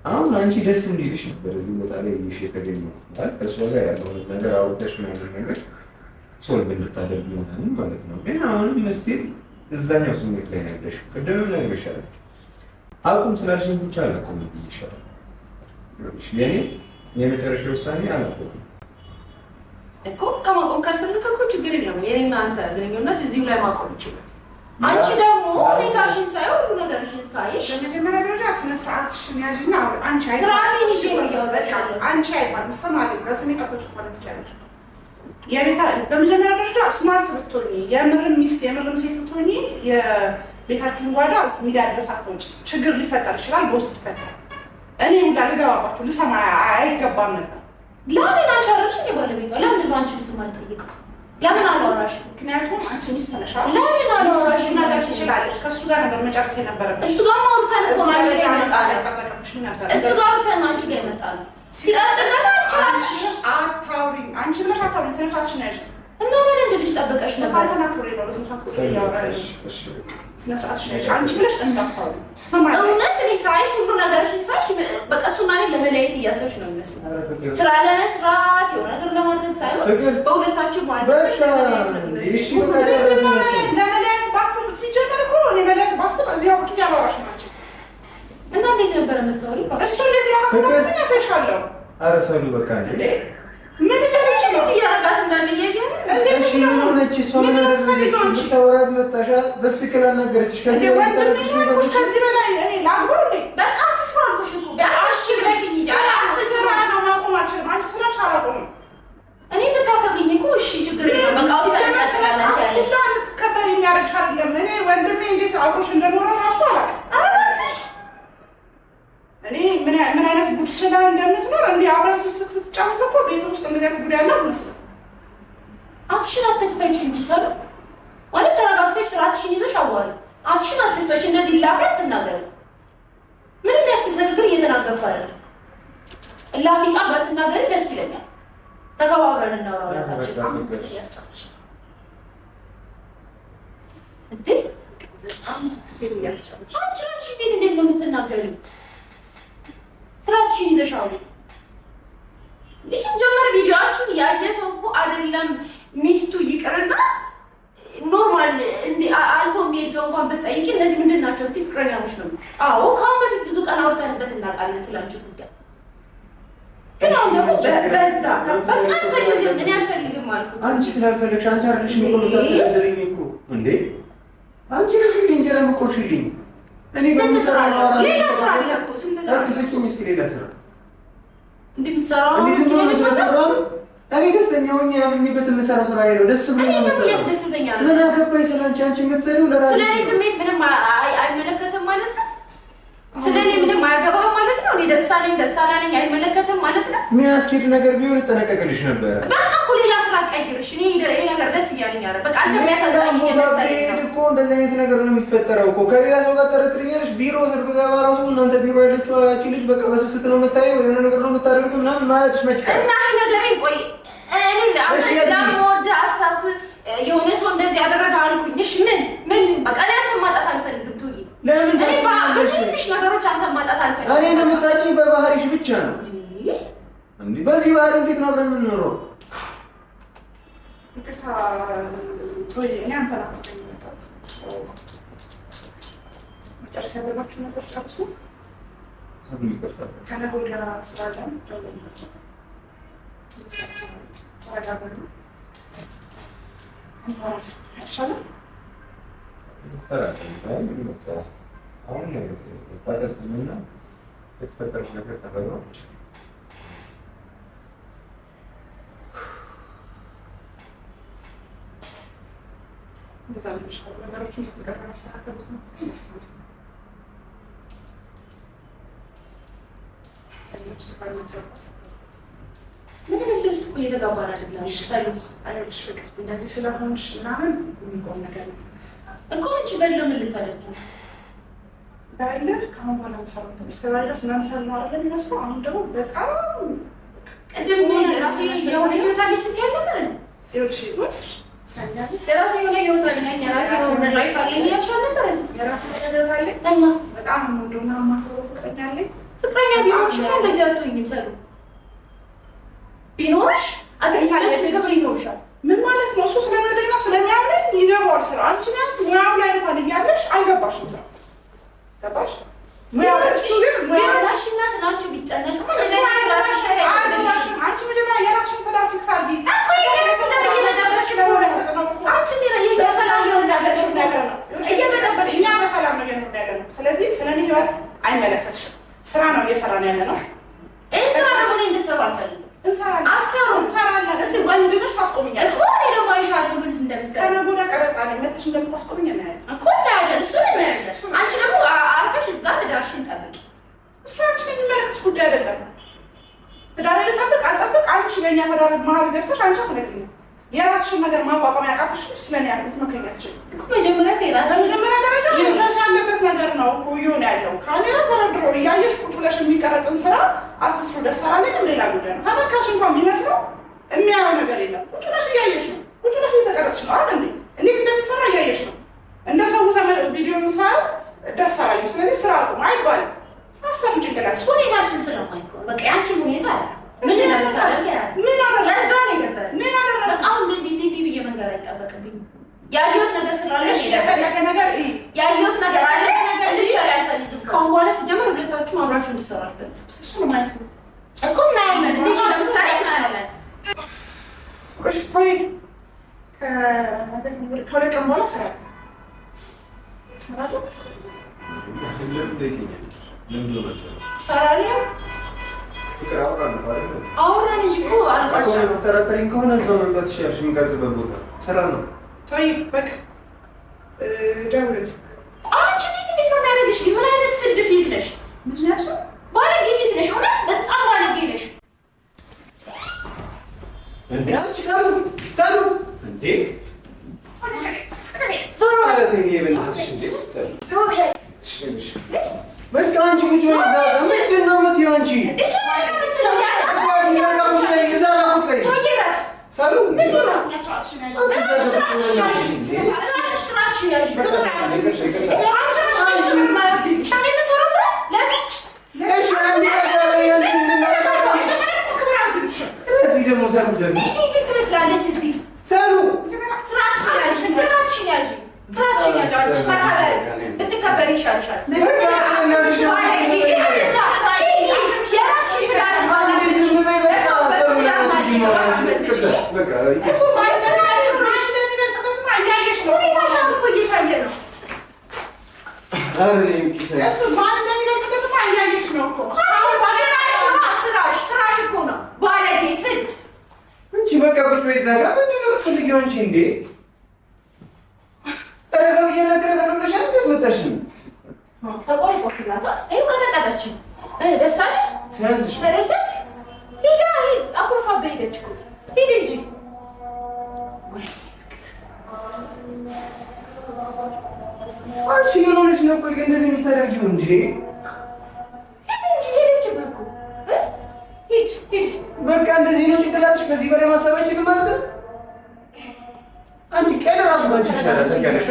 አሁን አንቺ ደስ እንዲልሽ ነበር እዚህ ቦታ ላይ ይሽ የተገኘው ማለት ከእሷ ጋር ያለውን ነገር አውርተሽ ምናምን ነገር ሶልቭ እንድታደርጊ ምናምን ማለት ነው። ግን አሁንም እስቲል እዛኛው ስሜት ላይ ነው ያለሽው። ቅድምም ነግሬሻለሁ። አቁም ስላልሽኝ ብቻ አላቆም ይሻላል። የኔ የመጨረሻ ውሳኔ አላቆም እኮ። ከማቆም ካልፈለክ እኮ ችግር የለም። የኔና አንተ ግንኙነት እዚሁ ላይ ማቆም ይችላል። አንቺ ደግሞ ሁኔታሽን ሳይሆን ሁሉ ነገርሽን ሳይሽ በመጀመሪያ ደረጃ ስነ ስርዓትሽን ያዥና አንቺ ስርዓቴን ይዤ ነው እያወራሻለሁ። አንቺ አይባልም ሰማሪ በስሜት አትወጣለች ይችላል። የቤታ በመጀመሪያ ደረጃ ስማርት ብትሆኚ የምርም ሚስት የምርም ሴት ብትሆኚ የቤታችሁን ጓዳ ሚዲያ ድረስ አትወጪ። ችግር ሊፈጠር ይችላል፣ በውስጥ ይፈጠራል። እኔ ሁላ ልገባባችሁ ልሰማ አይገባም ነበር። ለምን አንቺ አረሽ ባለቤቷ ለምን ልጅ አንቺ ልስማ አልጠይቅም? ለምን አላወራሽ? ምክንያቱም አንቺ ሚስት ነሽ። ለምን አላወራሽ? ነገር ትችላለች። ከእሱ ጋር ነበር መጨረስ የነበረብሽ። እሱ ጋር ማውርተን እኮ አንቺ ጋር ይመጣል። እሱ ጋር አውርተን አንቺ ጋር ይመጣል። ሲቀጥል ለምን አንቺ ራስሽ አታውሪኝ? አንቺ ብለሽ አታውሪኝ። ስለ ራስሽ ነው ያልሽው። እና ምን እንድልሽ ጠበቀሽ ነበር? ካልተናገረ ነው ለስንት አጥቶ ያወራሽ። ስለ ራስሽ ነው ያልሽው። አንቺ ብለሽ እንዳታውሪ። እውነት እኔ ሳይሽ ሁሉ ነገርሽን ሳይሽ በቃ እሱና እኔ ለመለያየት እያሰብሽ ነው የሚመስለው። ስራ ለመስራት የሆነ ነገር ለማድረግ ሳይሆን በሁለታችሁ ማለት ለመለያየት ባስብ ሲጀመር እኮ እኔ መለያየት ባስብ እዚያው ቁጭ ያወራሽ ናቸው። እና እንዴት ነበር የምታወሪው? እሱ እንዴት ያወራሽ ነው? ምን ያሳይሻለሁ? ኧረ ሰሉ በቃ እንዴ ምን ያለች ነው እያረጋት እንዳለ እያየህ እንዴት ነው ሆነች? እሷ ምን አደረገች? ተወራት መጣሻ በስትክክል አናገረችሽ። ከዚህ በላይ እኔ ላግባ እንዴ? በቃ አትስማልኩሽ እኮ ቢያንስ ብለሽኝ ስራ ነው ማቆም አልችልም። አንቺ ስራሽ አላቆምም። እኔ ብታከብሪኝ እኮ እሺ ችግር የለም። በቃ ልትከበር የሚያደርግሽ አይደለም። እኔ ወንድሜ እንዴት አብሮሽ እንደኖረ ራሱ አላውቅም። እኔ ምን አይነት ጉድ ችላ እንደምትኖር እንዲህ አብረን ስትጫወት እኮ ቤት ውስጥ እንደዚህ አይነት ጉድ ያለ አትመስልም። አፍሽን አትክፈች እንጂ ሰሉ ማለት ተረጋግተሽ ስርዓትሽን ይዘሽ አዋሪ። አፍሽን አትክፈች፣ እንደዚህ ላፊ አትናገሪ። ምንም ያስቅ ንግግር እየተናገርኩ አይደለም። ላፊ ቃል ባትናገሪ ደስ ይለኛል። ተከባብረን እናወራለን። እንዴ አንቺ ራስሽ እንዴት ነው የምትናገሪው? ስራችሁን ይዘሽ አውሪ። ሲጀመር ቪዲዮአችሁን ያየ ሰው እኮ አይደለም ሚስቱ ይቅርና ኖርማል እንዲ አልፎ የሚሄድ ሰው እንኳን ብትጠይቂ እነዚህ ምንድን ናቸው ብትይ ፍቅረኛሞች ነው። አዎ ከአሁን በፊት ብዙ ቀን አውርተንበት እናውቃለን ስላንቺ ጉዳይ። ግን አሁን ደግሞ በዛ በቃ አልፈልግም እኔ አልፈልግም አልኩት። አንቺ ስላልፈለግሽ አንቺ አይደለሽ ምን ነው ታስተዳደረኝ እኮ እንዴ? አንቺ ልጅ እንጀራ መቆርሽልኝ እኔ በምሰራው ሌላ ስራ አለ እኮ ስንት ስራ አስስቂኝ እስኪ ሌላ ስራ እንደምትሰራው እኔ ደስተኛ ሆኜ ያምኝበት የምሰራው ስራ ነው። ደስ ብሎኝ ነው የምሰራው። ያስደስተኛ ነው። ምን አገባኝ ስላንቺ? አንቺ የምትሰሪው ለራስሽ ስለኔ ስሜት ምንም አይመለከትም ማለት ነው። ስለኔ ምንም አያገባህም ማለት ነው። እኔ ደስ አላለኝ አይመለከትም ማለት ነው። የሚያስኬድ ነገር ቢሆን እጠነቀቅልሽ ነበረ። በቃ እኮ ሌላ ስራ ቀይርሽ። እኔ ይሄ ነገር ደስ እያለኝ አይደል? በቃ አንተ የሚያሳዝነኝ እየመሰለኝ ነው እኮ። እንደዚህ አይነት ነገር ነው የሚፈጠረው እኮ። ከሌላ ሰው ጋር ጠረጥርኛለሽ። ቢሮ ስር ብገባ ራሱ እናንተ ቢሮ ያለችው ያቺ ልጅ በቃ በስስት ነው የምታየው፣ የሆነ ነገር ነው የምታደርገው ምናምን ማለትሽ መች ቀረ? እና ይሄ ነገሬን ቆይ እኔ ለወደ ሀሳብ የሆነ ሰው እንደዚህ ያደረገ አልኩኝ። እሺ ምን በቃ እኔ አንተን ማጣት አልፈልግም። ትውይ ለምን በትንሽ ነገሮች አንተን ማጣት አልፈልግም። እኔ እንደምታውቂኝ በባህሪሽ ብቻ ነው እንዴ? በዚህ ባህሪ እንዴት ነው አብረን የምንኖረው? ይቅርታ ቶይ እኔ አንተ ነው መጨረሻ ያለባችሁ ነገር ጨርሱ። ከነገ ወዲያ ስራ አለን። እንደዚህ ስለሆንሽ ምናምን የሚቆም ነገር ነው እኮ። አንቺ በለው ምን ልታደርጊ ነው? በእልህ ከአሁን በኋላ መሰራት እስከዛሬ ድረስ መምሰል ነው አይደል የሚመስለው። አሁን ደግሞ በጣም ቅድም ራሴ የሆነ ህይወት አለኝ ስትያዝ ነበር። የራሴ የሆነ ህይወት አለኝ የራሴ የሆነ ላይፍ አለኝ ያልሻል ነበር። የራሴ ነገር አለኝ እና በጣም የምወደው እና የማከብረው ፍቅረኛ አለኝ። ፍቅረኛ ቢኖርሽ እንደዚህ አትሆኝም ሰሉ። ቢኖርሽ አትሊስት ክብር ይኖርሻል። ምን ማለት ነው? እሱ ስለሚወደኝና ስለሚያምነኝ ይገባዋል ስራ። አንቺ ቢያንስ ሙያው ላይ እንኳን እያለሽ አልገባሽም ስራ። ገባሽ? ሙያው ላይ እሱ ግን ሙያሽና ስላንቺ ቢጨነቅ ማለት ነው። አንቺ መጀመሪያ የራስሽን ትዳር ፊክስ አድርጊ እኮ። እኛ በሰላም ነው እየኖርን ያለ ነው። ስለዚህ ስለኔ ህይወት አይመለከትሽም። ስራ ነው እየሰራን ያለ ነው። ስራ ደግሞ እኔ እንድትሰሩ አልፈልግም። እንሰራለን። እስኪ ወንድ ነሽ ታስቆሚኛለሽ እኮ። እኔ ደግሞ አይሻለሁ ምን እንደምትሰሪ። ከነገ ወዲያ ቀረጻ ላይ መጥተሽ እንደምታስቆሚኝ እናያለን እኮ። እናያለን፣ እሱን እናያለን። አንቺ ደግሞ አርፈሽ እዛ ትዳርሽን ጠብቂ። እሱ አንቺን የሚመለከትሽ ጉዳይ አይደለም። ትዳር ልጠብቅ አልጠብቅ አንቺ በእኛ ትዳር መሀል ገብተሽ አንቺ አትነግሪኝም። የራስሽን ነገር ማቋቋም ያቃተሽ ስለኔ ያሉት ምክንያት ይችላል እኮ መጀመሪያ ደረጃ ድረስ ያለበት ነገር ነው እኮ ይሆን ያለው። ካሜራ ተረድሮ እያየሽ ቁጭ ብለሽ የሚቀረጽን ስራ አትስሩ። ደስ አላለኝም ሌላ ጉዳይ ነው። ተመልካች እንኳን ቢመስለው የሚያየው ነገር የለም። ቁጭ ብለሽ እያየሽ ነው። ቁጭ ብለሽ እየተቀረጽሽ ነው አይደል እንዴ? እንዴት እንደሚሰራ እያየሽ ነው። እንደ ሰው ቪዲዮን ሳየው ደስ አላለኝ ስለዚህ ስራ አቁም አይባልም። ሀሳብ ጭንቅላትሽ ሁኔታችን ስለማይቆም በቃ ያንቺን ሁኔታ አለ ምን ብዬ መንገር አይጠበቅብኝ። ያየሁት ነገር ስላለ የፈለገ ነገር ያየሁት ነገር አለ እንድትሰሪ አልፈልግም። ከአሁን በኋላ ሲጀምር ሁለታችሁም አብራችሁ እንድትሰሩ አልፈልግም። እሱን ማለት ነው እኮ እናያለን። እንዴት ለምሳሌ እናያለን። ከሁለት ቀን በኋላ እሰራለሁ። አወራን እንጂ እኮ አልቋጭም። ተጠራጠሪኝ ከሆነ እዛው መምጣት ትችያለሽ። የምንቀርጽበት ቦታ ሰላም ነው። ተይ በቃ ደውልልኝ። አንቺ እንዴት ነው የሚያደርግሽ? ምን አይነት ስድ ሴት ነሽ? ምንድን ነው ያልሽው? ባለጌ ሴት ነሽ። እውነት በጣም ባለጌ ነሽ። እንዴ አንቺ ሰሉ እንዴ ሰሩ ማለት ነው የበላሽ እንዴ በቃ አንቺ ቁጭ በይ። ምንድን ነው የምትይው አንቺ? እሱ ማለት ነው የምትለው ሰሉ ትመስላለች እዚህ ብትከበር ይሻልሻል። ስራሽ እኮ ነው ባለጌ ስድ በቃ ቁጭ በይ እዛ ጋር ምንድን ነው የምትፈልጊው አንቺ እንዴ? ረገብ እየነገረ ተነግረሻል። እንዴት መጣሽ? ተቆልቆልላታ ይኸው ከተቀጠች ደስ አለ ሲያንስሽ ተደሰት ሂዳ ሂድ አኩርፋ በሄደች እኮ ሂድ እንጂ አንቺ ምን ሆነሽ ነው? ቆይ እንደዚህ የምታደርጊው እንዴ? ሂድ እንጂ ሄደችበት እኮ ሂድ ሂድ በቃ እንደዚህ ነው ጭንቅላትሽ? ከዚህ በላይ ማሰብ አይችልም ማለት ነው? አንቺ ቀን ራሱ ባንቺ ይሻላል ታውቂያለሽ።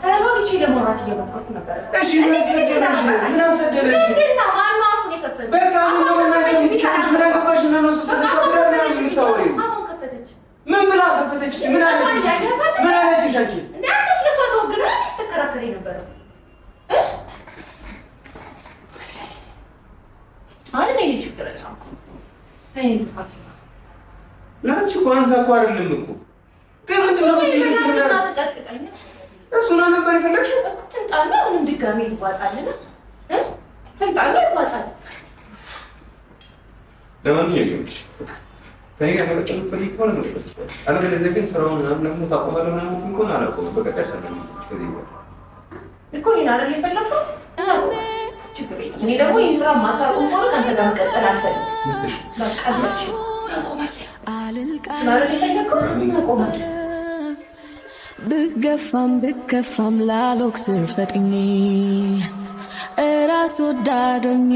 ተረጋግቼ ለማውራት እየሞከርኩ ነበር። እሺ ምን አሰደደሽ? ምን አሰደደሽ? ምንድን ነው ማነው አፉን የከፈተው? በቃ ምን ነው መናገር የምትችይው? ምን አገባሽ? እና ነው ስለሰው ብለህ ነው የምታወሪው? አሁን ከፈተች። ምን ብላ ከፈተች? ምን አለችሽ? ምን አለችሽ አንቺ? እንደ አንተ ስለሷ ተወግነህ ስትከራከሪ ነበር አሁን እኔ ችግር የለውም እኔ ጥፋት ለአንቺ እኮ አንሳ እኮ አይደለም እኮ ግን ምንድን ነው ተቀጥቅጠኝ እሱን ነበር የፈለግሽው እኮ ትምጣና አሁንም ድጋሜ ይዋጣልና ትምጣና ይዋጣል። ለማንኛውም ከእኔ ጋር መቀጠል የምትፈልጊ ከሆነ መቀጠል አለበለዚያ ግን ስራውን ምናምን ደግሞ ታቆማለህ ምናምን ከሆነ አላውቀውም። በቃ ቀርሰናል ከዚህ በኋላ እኮ ይሄን አይደል የፈለግከው? ችግር የለም። እኔ ደግሞ ይህን ስራ ማታቆም ከሆነ ከአንተ ጋር መቀጠል አልፈልግም። በቃ መች ስላለ የፈለግከው መቆማል ብገፋም ብከፋም ላልወቅስ ፈጥኜ እራስ ወዳዶኜ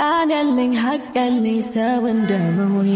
ቃል ያለኝ ሀቅ ያለኝ ሰው እንደመሆኔ